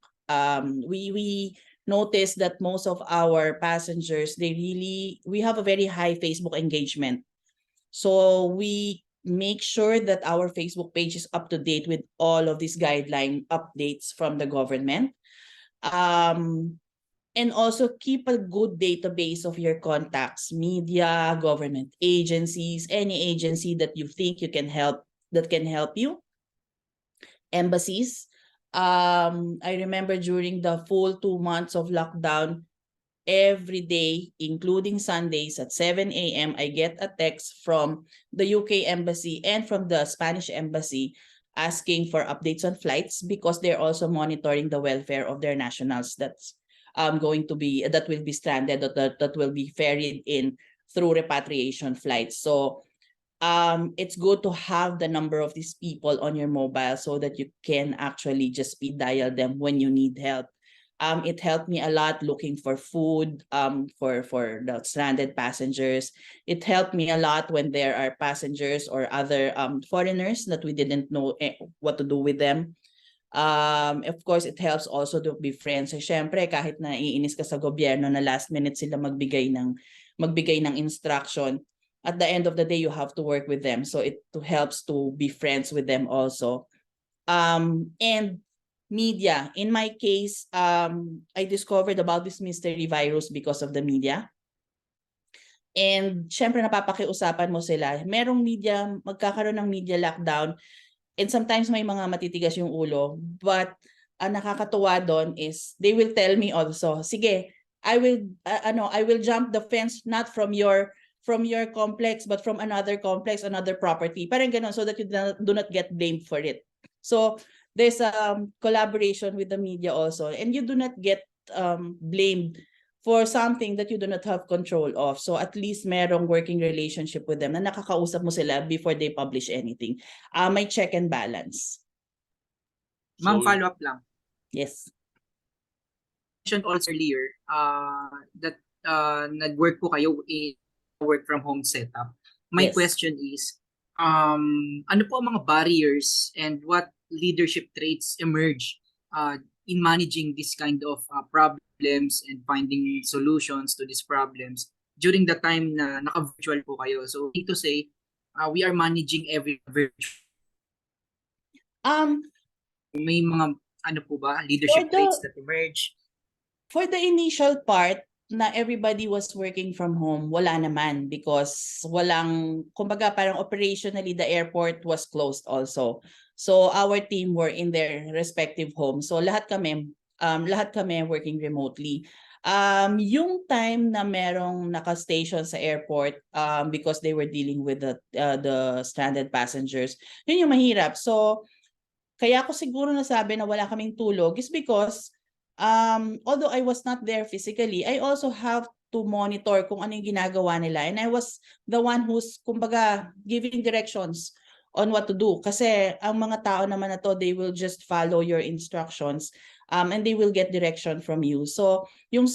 We noticed that most of our passengers, we have a very high Facebook engagement. So we make sure that our Facebook page is up to date with all of these guideline updates from the government. And also keep a good database of your contacts, media, government agencies, any agency that you think that can help you. Embassies. I remember during the full 2 months of lockdown, every day, including Sundays at 7 a.m., I get a text from the UK embassy and from the Spanish embassy asking for updates on flights, because they're also monitoring the welfare of their nationals that will be stranded, that will be ferried in through repatriation flights. So it's good to have the number of these people on your mobile so that you can actually just speed dial them when you need help. It helped me a lot looking for food for the stranded passengers. It helped me a lot when there are passengers or other foreigners that we didn't know what to do with them. Of course, it helps also to be friends. So, syempre, kahit na iinis ka sa gobyerno na last minute sila magbigay ng instruction, at the end of the day, you have to work with them. So it helps to be friends with them also. And media. In my case, I discovered about this mystery virus because of the media. And syempre napapakiusapan mo sila. Magkakaroon ng media lockdown. And sometimes may mga matitigas yung ulo. But ang nakakatuwa doon is they will tell me also, sige, I will jump the fence not from your complex but from another complex, another property. Parang ganun, so that you do not get blamed for it. So there's collaboration with the media also, and you do not get blamed for something that you do not have control of. So at least merong working relationship with them na nakakausap mo sila before they publish anything. May check and balance. Ma'am, follow up lang. Yes. Mentioned also earlier that nag-work po kayo in work from home setup. My Yes. question is, ano po ang mga barriers and what leadership traits emerge in managing this kind of problems and finding solutions to these problems during the time na naka-virtual po kayo? So, need to say, we are managing every virtual. May mga ano po ba, leadership traits that emerge? For the initial part, na everybody was working from home, wala naman, because kumbaga parang operationally the airport was closed also. So our team were in their respective homes. So lahat kami working remotely. Yung time na merong naka-station sa airport because they were dealing with the stranded passengers, yun yung mahirap. So kaya ko siguro nasabi na wala kaming tulog is because although I was not there physically, I also have to monitor kung ano yung ginagawa nila. And I was the one who's, kumbaga, giving directions on what to do. Kasi ang mga tao naman na to, they will just follow your instructions and they will get direction from you. So, yung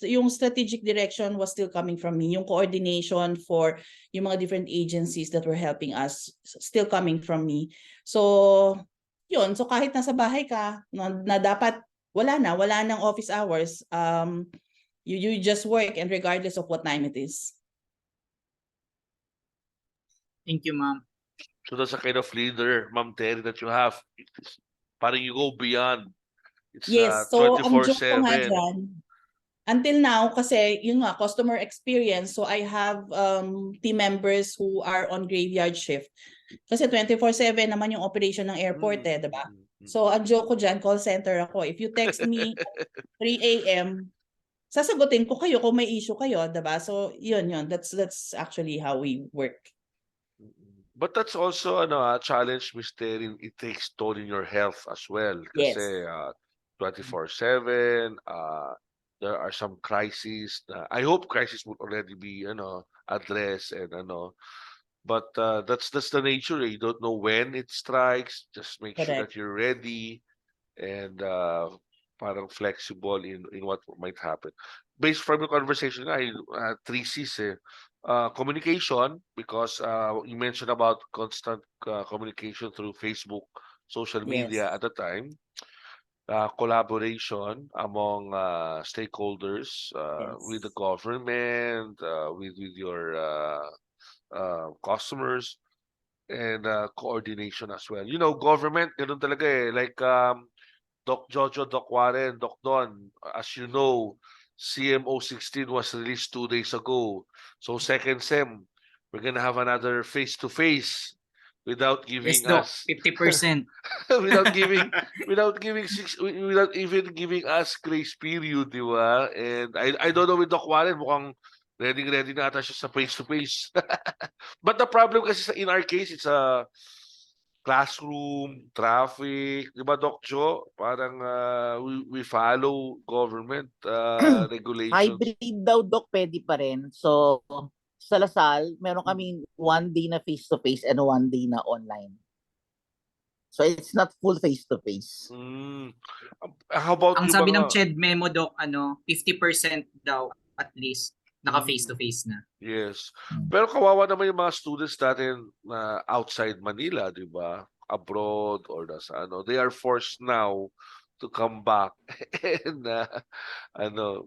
yung strategic direction was still coming from me. Yung coordination for yung mga different agencies that were helping us still coming from me. So, yun. So kahit nasa bahay ka, na dapat wala nang office hours. You just work and regardless of what time it is. Thank you, ma'am. So that's the kind of leader, Ma'am Teri, that you have. Parang you go beyond. It's Yes, so ang joke ko nga 24/7. dyan, until now, kasi yun nga, customer experience, so I have team members who are on graveyard shift. Kasi 24/7 naman yung operation ng airport diba? So ang joke ko dyan, call center ako. If you text me 3 a.m., sasagutin ko kayo kung may issue kayo, diba? So yun, that's actually how we work. But that's also a challenge, Mr. It takes toll in your health as well. Yes. Kasi 24/7, there are some crises. I hope crisis would already be addressed and but that's the nature. You don't know when it strikes. Just make sure that Correct. you're ready and parang flexible in what might happen. Based from the conversation, three C's communication, because you mentioned about constant communication through Facebook, social media Yes. at the time. Collaboration among stakeholders with the Yes. government, with your customers, and coordination as well. Government, ganun talaga eh. Like Doc Jojo, Doc Warren, Doc Don, as you know, CMO 16 was released 2 days ago. So second SEM, we're gonna have another face-to-face without Yes, giving Doc, us 50%. without even giving us grace period, di ba? And I don't know with Doc Warren, mukhang ready na ata siya sa face-to-face. But the problem kasi in our case, it's a classroom, traffic, di ba, Doc Jo? Parang we follow government regulations. Hybrid daw, Doc, pwede pa rin. So, sa Lasal, meron kaming 1 day na face-to-face and 1 day na online. So, it's not full face-to-face. How about Ang yung sabi ng mga... CHED memo, Doc, 50% daw at least naka face-to-face na. Yes. Pero kawawa naman yung mga students natin na outside Manila, di ba? Abroad or nasa They are forced now to come back. And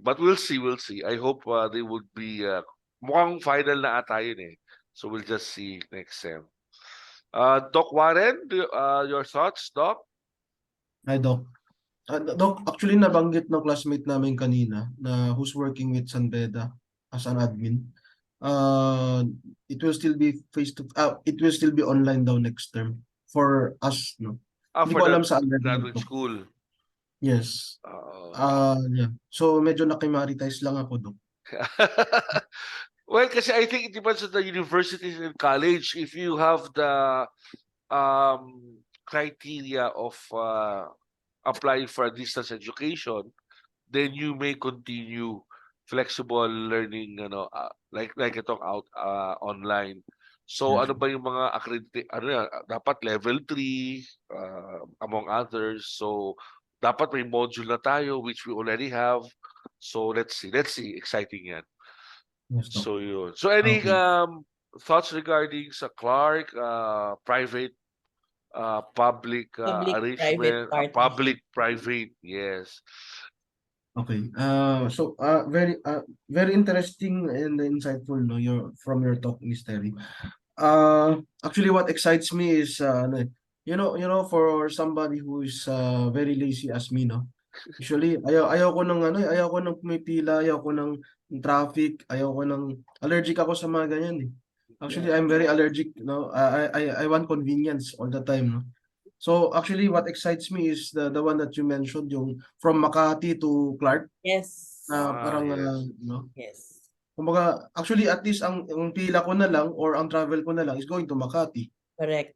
but we'll see. I hope they would be mukhang final na ata yun eh. So we'll just see next sem. Doc Warren, your thoughts, Doc? Hi, Doc. Doc, actually nabanggit ng classmate namin kanina na who's working with San Beda as an admin. It will still be it will still be online daw next term for us, no. Hindi For ko alam that sa other graduate Doc. school. Yes. Yeah. So medyo nakimaritize lang ako, Doc. Well, kasi I think it depends on the universities and college. If you have the criteria of applying for a distance education, then you may continue flexible learning, like itong out online. So Yes. ano ba yung mga dapat level 3 among others. So dapat may module na tayo which we already have. So let's see. Exciting yan. Yes, Doc. So yun. So any Okay. thoughts regarding sa Clark private public Public-private arrangement, partnership. public-private, yes. Okay. So very interesting and insightful, no, from your talk, Miss Terry. Actually, what excites me is for somebody who is very lazy as me, no. Usually, ayaw ko ng pumipila, ayaw ko ng traffic, allergic ako sa mga ganyan eh. Actually, I'm very allergic, no. I want convenience all the time, no. So actually, what excites me is the one that you mentioned, yung from Makati to Clark. Yes. Parang Yes. Yes. kumbaga, actually at least ang pila ko na lang or ang travel ko na lang is going to Makati. Correct.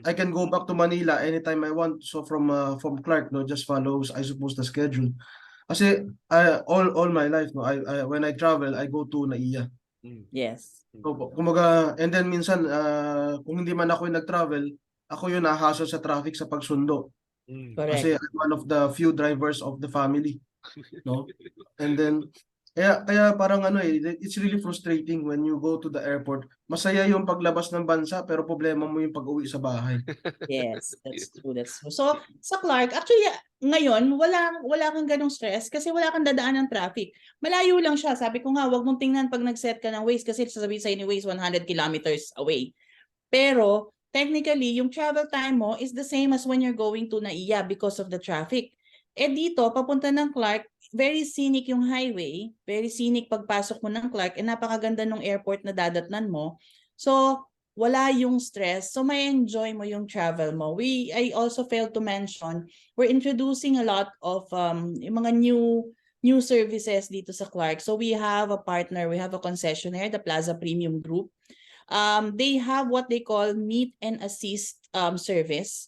I can go back to Manila anytime I want. So from Clark, no, just follows, I suppose, the schedule. Kasi all my life, no, I when I travel, I go to Naiya. Yes. So, kumbaga, and then minsan kung hindi man ako yung nag-travel, ako yung nahassle sa traffic sa pagsundo. Correct. Kasi I'm one of the few drivers of the family, no? And then Kaya parang ano it's really frustrating when you go to the airport. Masaya yung paglabas ng bansa pero problema mo yung pag-uwi sa bahay. Yes, that's true, that's true. So, sa Clark, actually, ngayon, wala kang ganong stress kasi wala kang dadaan ng traffic. Malayo lang siya. Sabi ko nga, wag mong tingnan pag nag-set ka ng Waze kasi sasabihin sa'yo ni Waze 100 kilometers away. Pero, technically, yung travel time mo is the same as when you're going to Naiya because of the traffic. Eh dito, papunta ng Clark, very scenic yung highway, very scenic pagpasok mo ng Clark, and napakaganda ng airport na dadatnan mo. So, wala yung stress. So, may enjoy mo yung travel mo. I also failed to mention, we're introducing a lot of yung mga new services dito sa Clark. So, we have a partner, we have a concessionaire, the Plaza Premium Group. They have what they call meet and assist service.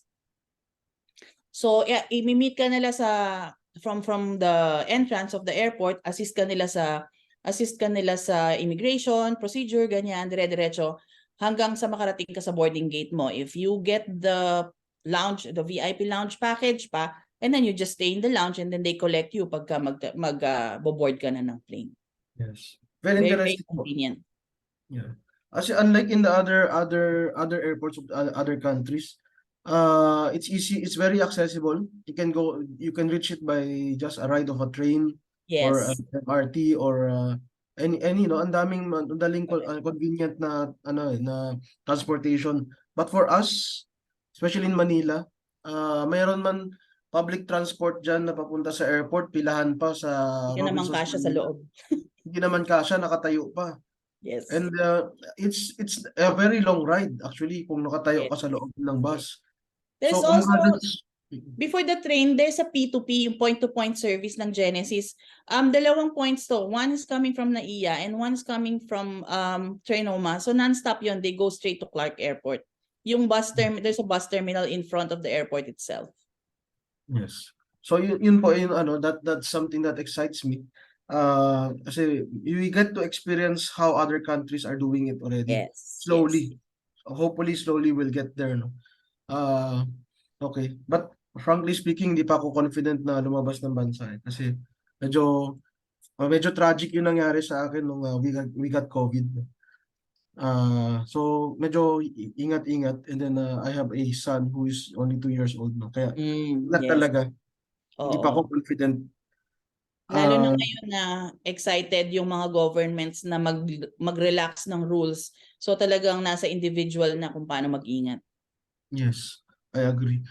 So, i-meet ka nila from the entrance of the airport, assist ka nila sa immigration, procedure, ganyan, dire-diretso, hanggang sa makarating ka sa boarding gate mo. If you get the lounge, the VIP lounge package pa, and then you just stay in the lounge and then they collect you pagka mag-board ka na ng plane. Yes. Very Very interesting. convenient. Yeah. As unlike in the other airports of other countries, it's easy, it's very accessible. You can reach it by just a ride of a train or Yes. MRT or any ang daling convenient na na transportation. But for us, especially in Manila, mayroon man public transport dyan na papunta sa airport, pilahan pa sa Hindi ka naman Robinsons kasya sa Manila. loob. Hindi naman kasya, nakatayo pa. Yes. And it's a very long ride actually kung nakatayo ka sa loob ng bus. There's So also, before the train, there's a P2P, yung point-to-point service ng Genesis. Dalawang points to. One is coming from Naiya and one is coming from Trinoma. So non-stop yun. They go straight to Clark Airport. There's a bus terminal in front of the airport itself. Yes. So yun po yun that's something that excites me. Kasi we get to experience how other countries are doing it already. Yes. Slowly. Hopefully slowly we'll get there, no. Okay. But frankly speaking, di pa ako confident na lumabas ng bansa kasi medyo tragic yung nangyari sa akin nung we got COVID. So medyo ingat-ingat, and then I have a son who is only 2 years old, no. Kaya yes. talaga hindi pa ako confident. Lalo na ngayon na excited yung mga governments na mag-relax ng rules. So talagang nasa individual na kung paano mag-ingat. Yes, I agree.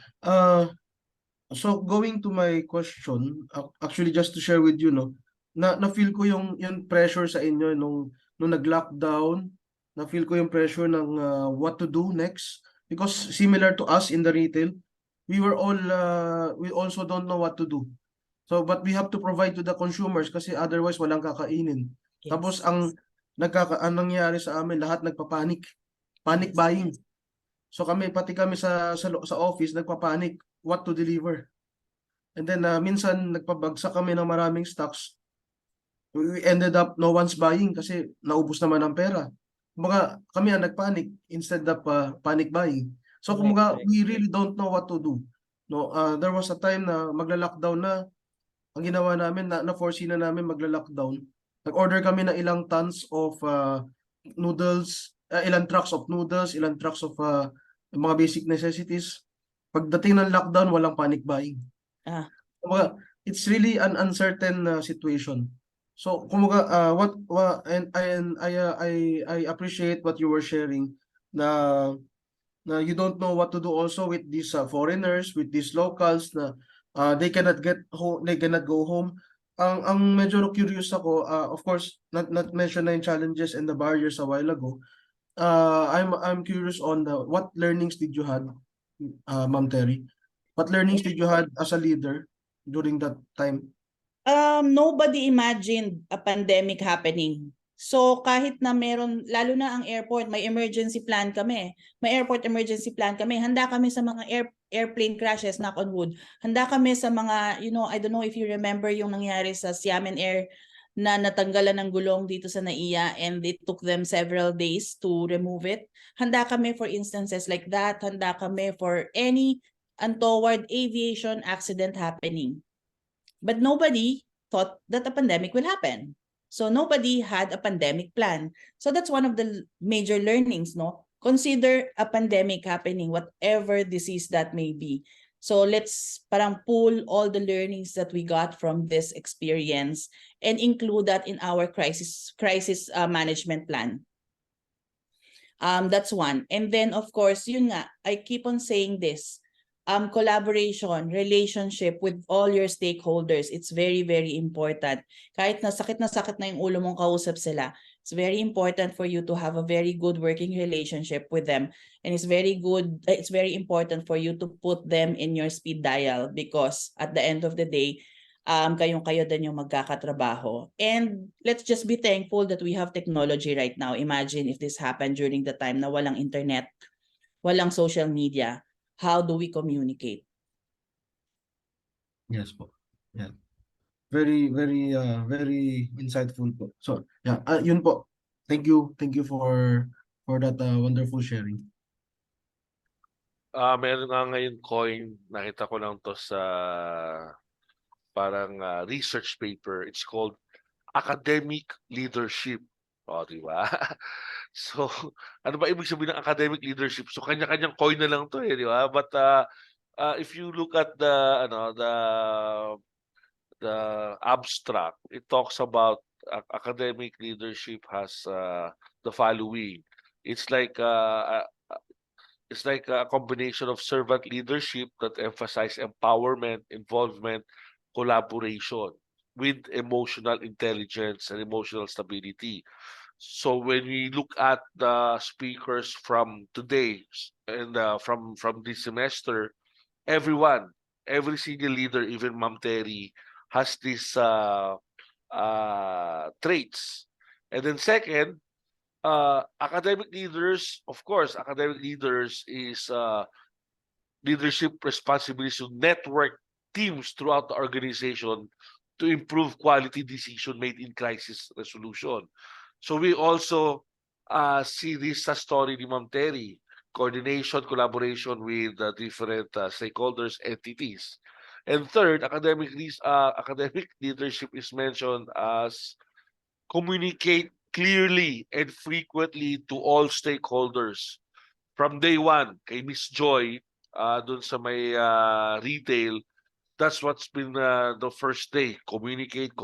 So going to my question, actually just to share with you, no, na feel ko yung pressure sa inyo nung nag-lockdown, na feel ko yung pressure ng what to do next, because similar to us in the retail, we also don't know what to do. So but we have to provide to the consumers kasi otherwise walang kakainin. Yes. Tapos ang nangyari sa amin, lahat nagpapanik. Panic buying. So pati kami sa office nagpapanik what to deliver. And then minsan nagpabagsak kami ng maraming stocks. We ended up no one's buying kasi naubos naman ang pera. Kumbaga kami ang nagpanic instead of panic buying. So kumbaga we really don't know what to do. No, there was a time na magla-lockdown na. Ang ginawa namin na-foresee na namin magla-lockdown. Nag-order kami ng ilang tons of noodles, ilang trucks of noodles, ilang trucks of mga basic necessities. Pagdating ng lockdown, walang panic buying. Kumbaga, it's really an uncertain situation. So, kumbaga, I appreciate what you were sharing na you don't know what to do also with these foreigners, with these locals na they cannot get home, they cannot go home. Ang medyo curious ako, of course, not mention na yung challenges and the barriers a while ago. I'm curious on what learnings did you have, Ma'am Teri? What learnings did you have as a leader during that time? Nobody imagined a pandemic happening. So kahit na meron, lalo na ang airport, may emergency plan kami. May airport emergency plan kami. Handa kami sa mga airplane crashes, knock on wood. Handa kami sa mga, I don't know if you remember yung nangyari sa Xiamen Air na natanggalan ng gulong dito sa Naiya and it took them several days to remove it. Handa kami for instances like that. Handa kami for any untoward aviation accident happening. But nobody thought that a pandemic will happen. So nobody had a pandemic plan. So that's one of the major learnings, no? Consider a pandemic happening, whatever disease that may be. So let's parang pull all the learnings that we got from this experience and include that in our crisis management plan. That's one. And then of course, yun nga, I keep on saying this. Collaboration, relationship with all your stakeholders, it's very, very important. Kahit na sakit na yung ulo mong kausap sila, it's very important for you to have a very good working relationship with them. And it's very important for you to put them in your speed dial because at the end of the day, kayo din yung magkakatrabaho. And let's just be thankful that we have technology right now. Imagine if this happened during the time na walang internet, walang social media. How do we communicate? Yes po. Yeah. Very, very insightful po. So, yeah, yun po. Thank you for that wonderful sharing. Meron nga ngayon coin, nakita ko lang to sa parang research paper. It's called academic leadership. O, di ba? So, ano ba ibig sabihin ng academic leadership? So, kanya-kanyang coin na lang to eh, di ba? But if you look at the abstract, it talks about academic leadership has the following. It's like a combination of servant leadership that emphasize empowerment, involvement, collaboration with emotional intelligence and emotional stability. So when we look at the speakers from today and from this semester, every single leader, even Ma'am Teri, has these traits. And then second, academic leaders, of course, academic leaders is leadership responsibility to network teams throughout the organization to improve quality decision made in crisis resolution. So we also see this as story ni Ma'am Teri, coordination, collaboration with different stakeholders, entities. And third, academic leadership is mentioned as communicate clearly and frequently to all stakeholders. From day one, kay Miss Joy, dun sa may retail, that's what's been the first day. Communicate.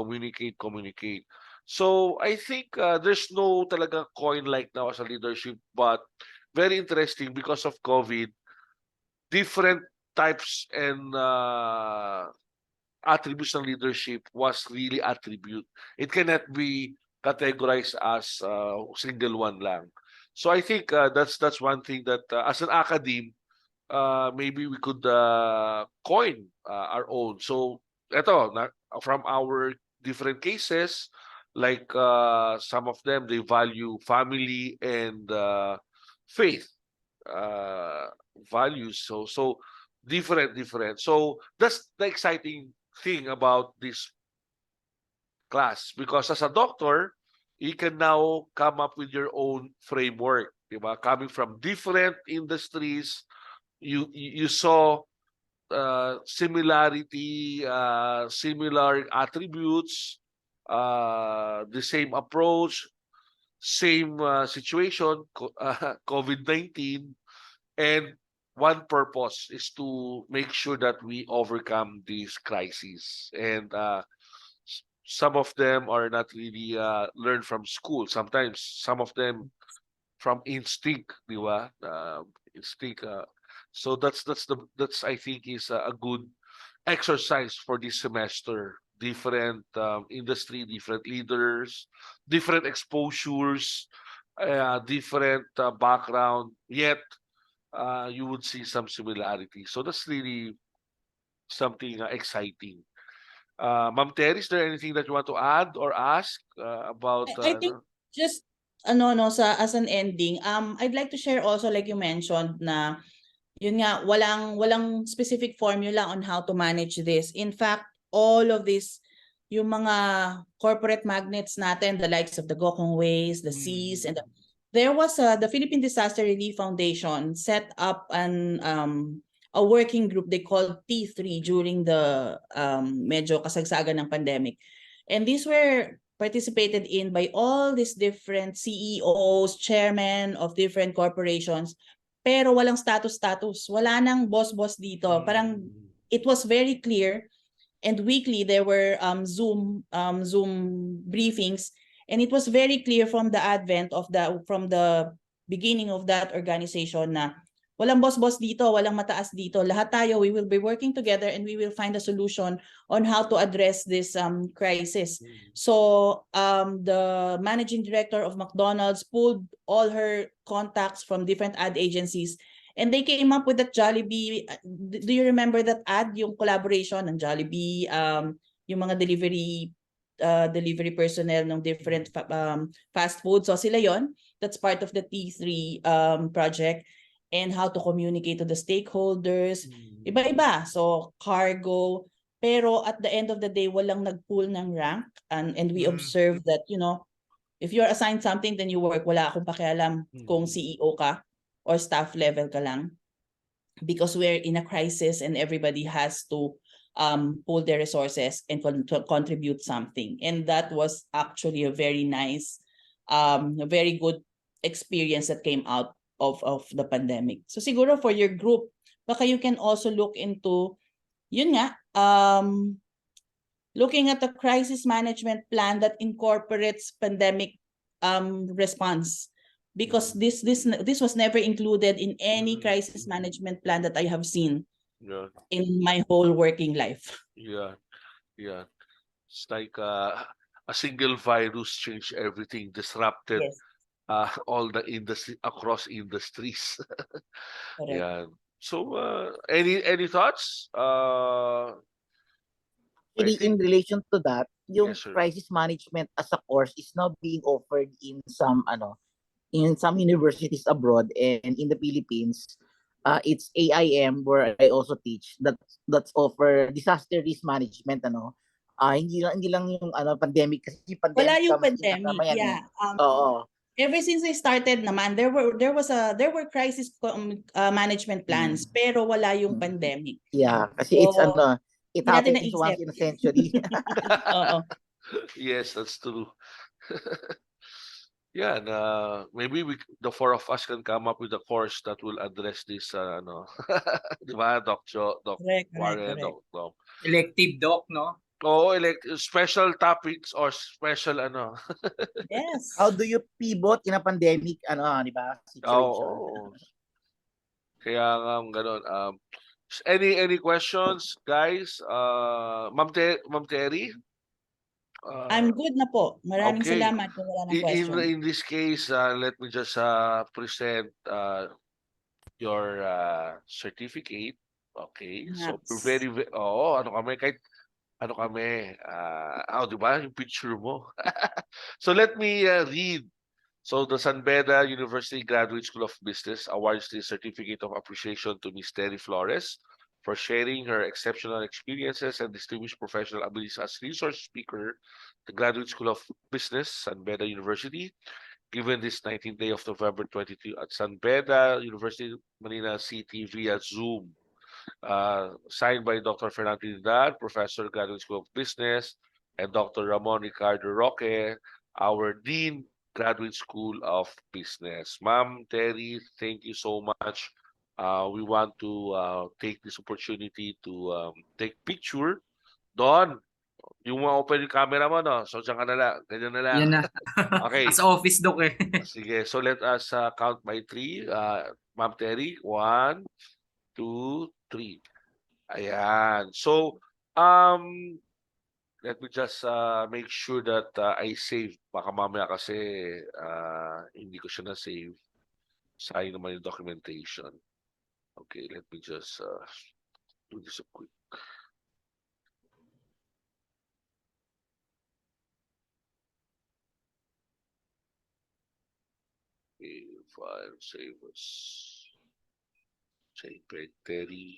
So I think there's no talaga coin like now as a leadership, but very interesting because of COVID, different types and attributes ng leadership was really attribute. It cannot be categorized as single one lang. So I think that's one thing that as an academe, maybe we could coin our own. So from our different cases, like some of them, they value family and faith values. So different. So that's the exciting thing about this class, because as a doctor, you can now come up with your own framework, diba? Coming from different industries, you saw similarity, similar attributes, the same approach, same situation, COVID-19, and one purpose is to make sure that we overcome this crisis. And some of them are not really learned from school. Sometimes some of them from instinct, di ba? Instinct. So that's I think is a good exercise for this semester. Different industry, different leaders, different exposures, different background. Yet you would see some similarity. So that's really something exciting. Ma'am Terry, is there anything that you want to add or ask about? I think just as an ending, I'd like to share also, like you mentioned, na yun nga, walang specific formula on how to manage this. In fact, all of this, yung mga corporate magnets natin, the likes of the Gokong Ways, the Seas, and there was the Philippine Disaster Relief Foundation set up a working group they called T3 during the medyo kasagsagan ng pandemic. And these were participated in by all these different CEOs, chairmen of different corporations, pero walang status-status. Wala nang boss-boss dito. Parang it was very clear, and weekly there were Zoom briefings, and it was very clear from the beginning of that organization na walang boss-boss dito, walang mataas dito. Lahat tayo, we will be working together and we will find a solution on how to address this crisis. So the managing director of McDonald's pulled all her contacts from different ad agencies, and they came up with that Jollibee. Do you remember that ad, yung collaboration ng Jollibee, yung mga delivery personnel ng different fast food? So sila yon. That's part of the T3 project. And how to communicate to the stakeholders. Iba-iba. So cargo. Pero at the end of the day, walang nag-pull ng rank. And we observed that, if you're assigned something, then you work. Wala akong pakialam kung CEO ka or staff level ka lang. Because we're in a crisis and everybody has to pull their resources and to contribute something. And that was actually a very nice, a very good experience that came out of the pandemic. So siguro for your group, baka you can also look into, yun nga, looking at the crisis management plan that incorporates pandemic response. Because this was never included in any crisis management plan that I have seen in my whole working life. Yeah. It's like a single virus changed everything, disrupted Yes. all the industry across industries. Correct. Yeah. So any thoughts? I Actually, in think relation to that, yung yes, sir. crisis management as a course is now being offered in some universities abroad and in the Philippines. It's AIM where I also teach that's offer disaster risk management hindi lang yung pandemic kasi Wala pandemic yung comes in pandemic. kasama yan Yeah. Oo. Ever since I started naman, there were crisis management plans, pero wala yung pandemic. Yeah, kasi So, it's it hindi natin happens once naisip. in a century. Oo. Yes, that's true. Yeah, and maybe the four of us can come up with a course that will address this di ba, Doc Correct. Warren, Doc. Elective doc, no? Oo, special topics or special Yes. How do you pivot in a pandemic di ba, situation? Oo. Kaya nga ganun. Any questions, guys? Ma'am Terry? I'm good na po. Maraming Okay. salamat kung wala ng question. In this case, let me just present your certificate. Okay. So we're ano kami kahit ano kami di ba yung picture mo. So let me read. So the San Beda University Graduate School of Business awards the Certificate of Appreciation to Ms. Teri Flores for sharing her exceptional experiences and distinguished professional abilities as resource speaker at the Graduate School of Business, San Beda University, given this 19th day of November 22 at San Beda University, Manila City via Zoom. Signed by Dr. Fernando Trinidad, Professor, Graduate School of Business, and Dr. Ramon Ricardo Roque, our Dean, Graduate School of Business. Ma'am Terry, thank you so much. We want to take this opportunity to take picture. Don, yung open yung camera mo, no? So, dyan ka na lang. Ganyan na lang. Yan na. Okay. As office doc eh. Sige. So, let us count by 3. Ma'am Terry, 1, 2, 3. Ayan. So, let me just make sure that I save. Baka mamaya kasi hindi ko siya na-save. Sayang naman yung documentation. Okay, let me just do this a quick. Okay, file, save as Secretary.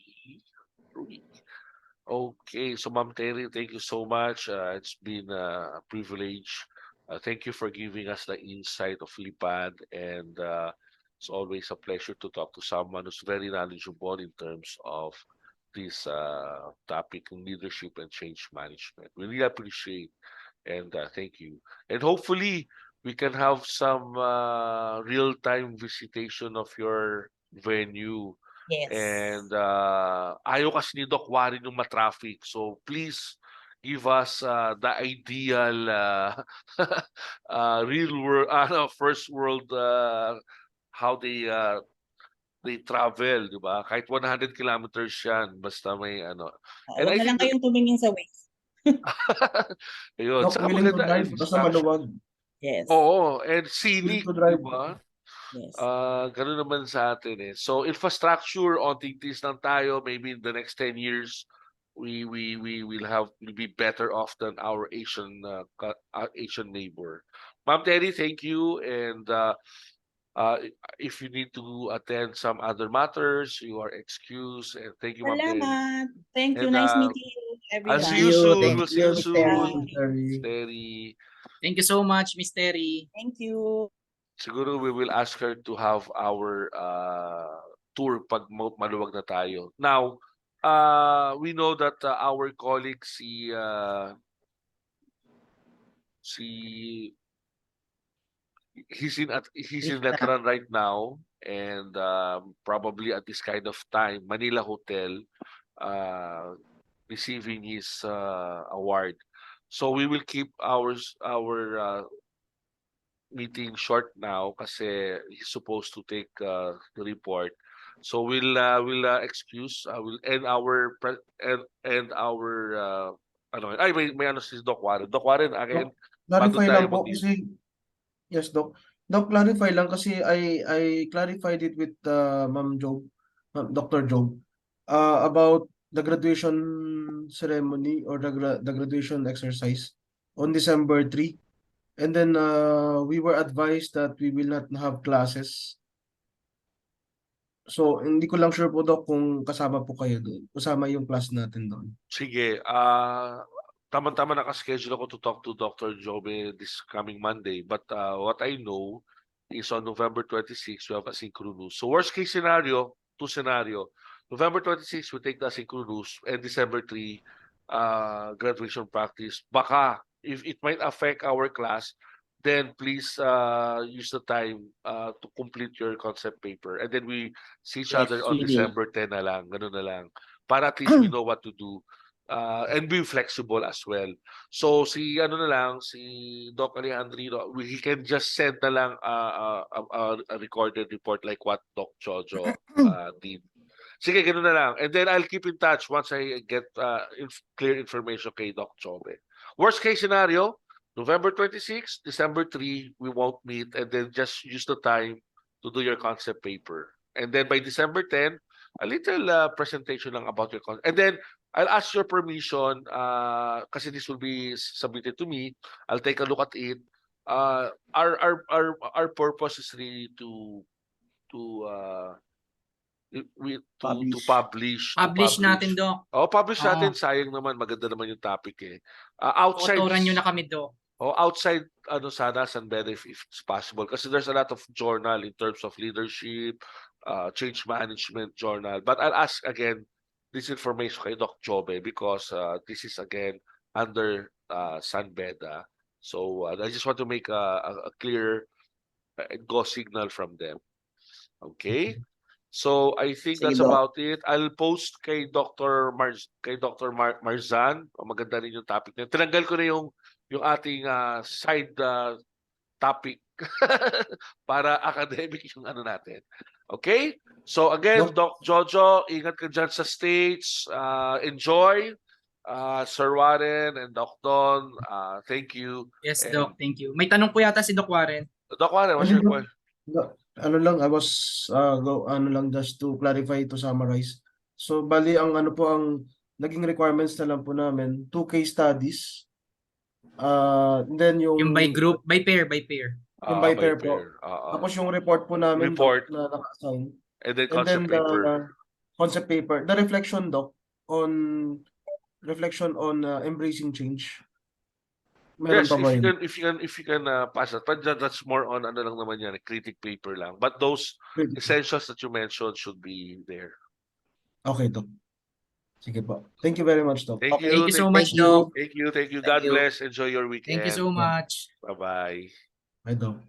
Okay, so Ma'am Terry, thank you so much. It's been a privilege. Thank you for giving us the insight of Lipad, and it's always a pleasure to talk to someone who's very knowledgeable in terms of this topic in leadership and change management. We really appreciate And thank you. And hopefully, we can have some real-time visitation of your venue. Yes. And ayaw kasi ni Doc Warren yung matraffic. So please give us the ideal real world, first world how they travel, di ba? Kahit 100 kilometers yan, basta may ano. And Huwag I na lang think kayong tumingin sa Waze. ayun, Doc, saka willing to maganda drive, basta infrastructure. maluwag. Yes. Oo, and Willing scenic, to di drive. ba? Yes. Ganun naman sa atin eh. So infrastructure, onting-tis lang tayo, maybe in the next 10 years, we'll be better off than our Asian neighbor. Ma'am Terry, thank you. And if you need to attend some other matters, you are excused. And thank you, Ma'am Terry. Salamat. Thank you. And Nice meeting you, I'll everyone. see you soon. Thank We'll see you you, Miss soon. Terry. Terry. Terry. Thank you so much, Miss Terry. Thank you. Siguro we will ask her to have our tour pag maluwag na tayo. Now, we know that our colleague si he's in Letran right now, and probably at this kind of time, Manila Hotel receiving his award. So we will keep our meeting short now kasi he's supposed to take the report. So we'll excuse we'll end our end our ano ay may ano si Doc Warren. Doc Warren again, bago Clarify tayo lang po mag-leave. kasi, yes, Doc. Doc, clarify lang kasi I clarified it with Ma'am Job, Dr. Job, about the graduation ceremony or the graduation exercise on December 3. And then we were advised that we will not have classes. So, hindi ko lang sure po, Doc, kung kasama po kayo doon. Kasama yung class natin doon. Sige, tama-tama naka-schedule ako to talk to Dr. Jobe this coming Monday. But what I know is on November 26, we have asynchronous. So worst case scenario, two scenario. November 26, we take the asynchronous, and December 3, graduation practice. Baka, if it might affect our class, then please use the time to complete your concept paper. And then we see each Yes, other on we will. December 10 na lang, ganun na lang. Para at least we know what to do. And be flexible as well. So si ano na lang, si Doc Alejandrino, he can just send na lang a recorded report like what Doc Jojo did. Sige, ganoon na lang. And then I'll keep in touch once I get clear information kay Doc Jobe. Worst case scenario, November 26, December 3, we won't meet, and then just use the time to do your concept paper. And then by December 10, a little presentation lang about your concept. And then I'll ask your permission kasi this will be submitted to me. I'll take a look at it. Our purpose is really to publish. Publish natin, Doc. Publish Oo. natin. Sayang naman, maganda naman yung topic eh. Outside Tuturan nyo na kami, Doc. outside sana San Beda if it's possible, kasi there's a lot of journal in terms of leadership, change management journal. But I'll ask again this information kay Doc Jobe because this is again under San Beda. So I just want to make a clear go signal from them. Okay? So I think Sige, that's Doc. about it. I'll post kay Dr. Marzan. Maganda rin yung topic niya. Tinanggal ko na yung ating side topic para academic yung ano natin. Okay? So again, Doc Jojo, ingat ka dyan sa States. Enjoy. Sir Warren and Doc Don, thank you. Yes, And Doc. Thank you. May tanong po yata si Doc Warren. Doc Warren, what's your question? Ano lang, I was ano lang just to clarify, to summarize. So bali ang ano po ang naging requirements na lang po namin, 2 case studies. Then Yung by group, by pair. Yung by pair po. Tapos yung report po namin, Doc, na naka-assign. And then concept paper. Concept paper. The reflection, Doc, on embracing change. Meron Yes, pa ba yun? if you can pass that, but that's more on ano lang naman yan, critic paper lang. But those essentials that you mentioned should be there. Okay, Doc. Sige po. Thank you very much, Doc. Thank Okay. you. Thank you so Thank, much, Thank you. Doc. thank you. Thank God you. bless. Enjoy your Thank you weekend. so much. Bye-bye. Bye, Doc.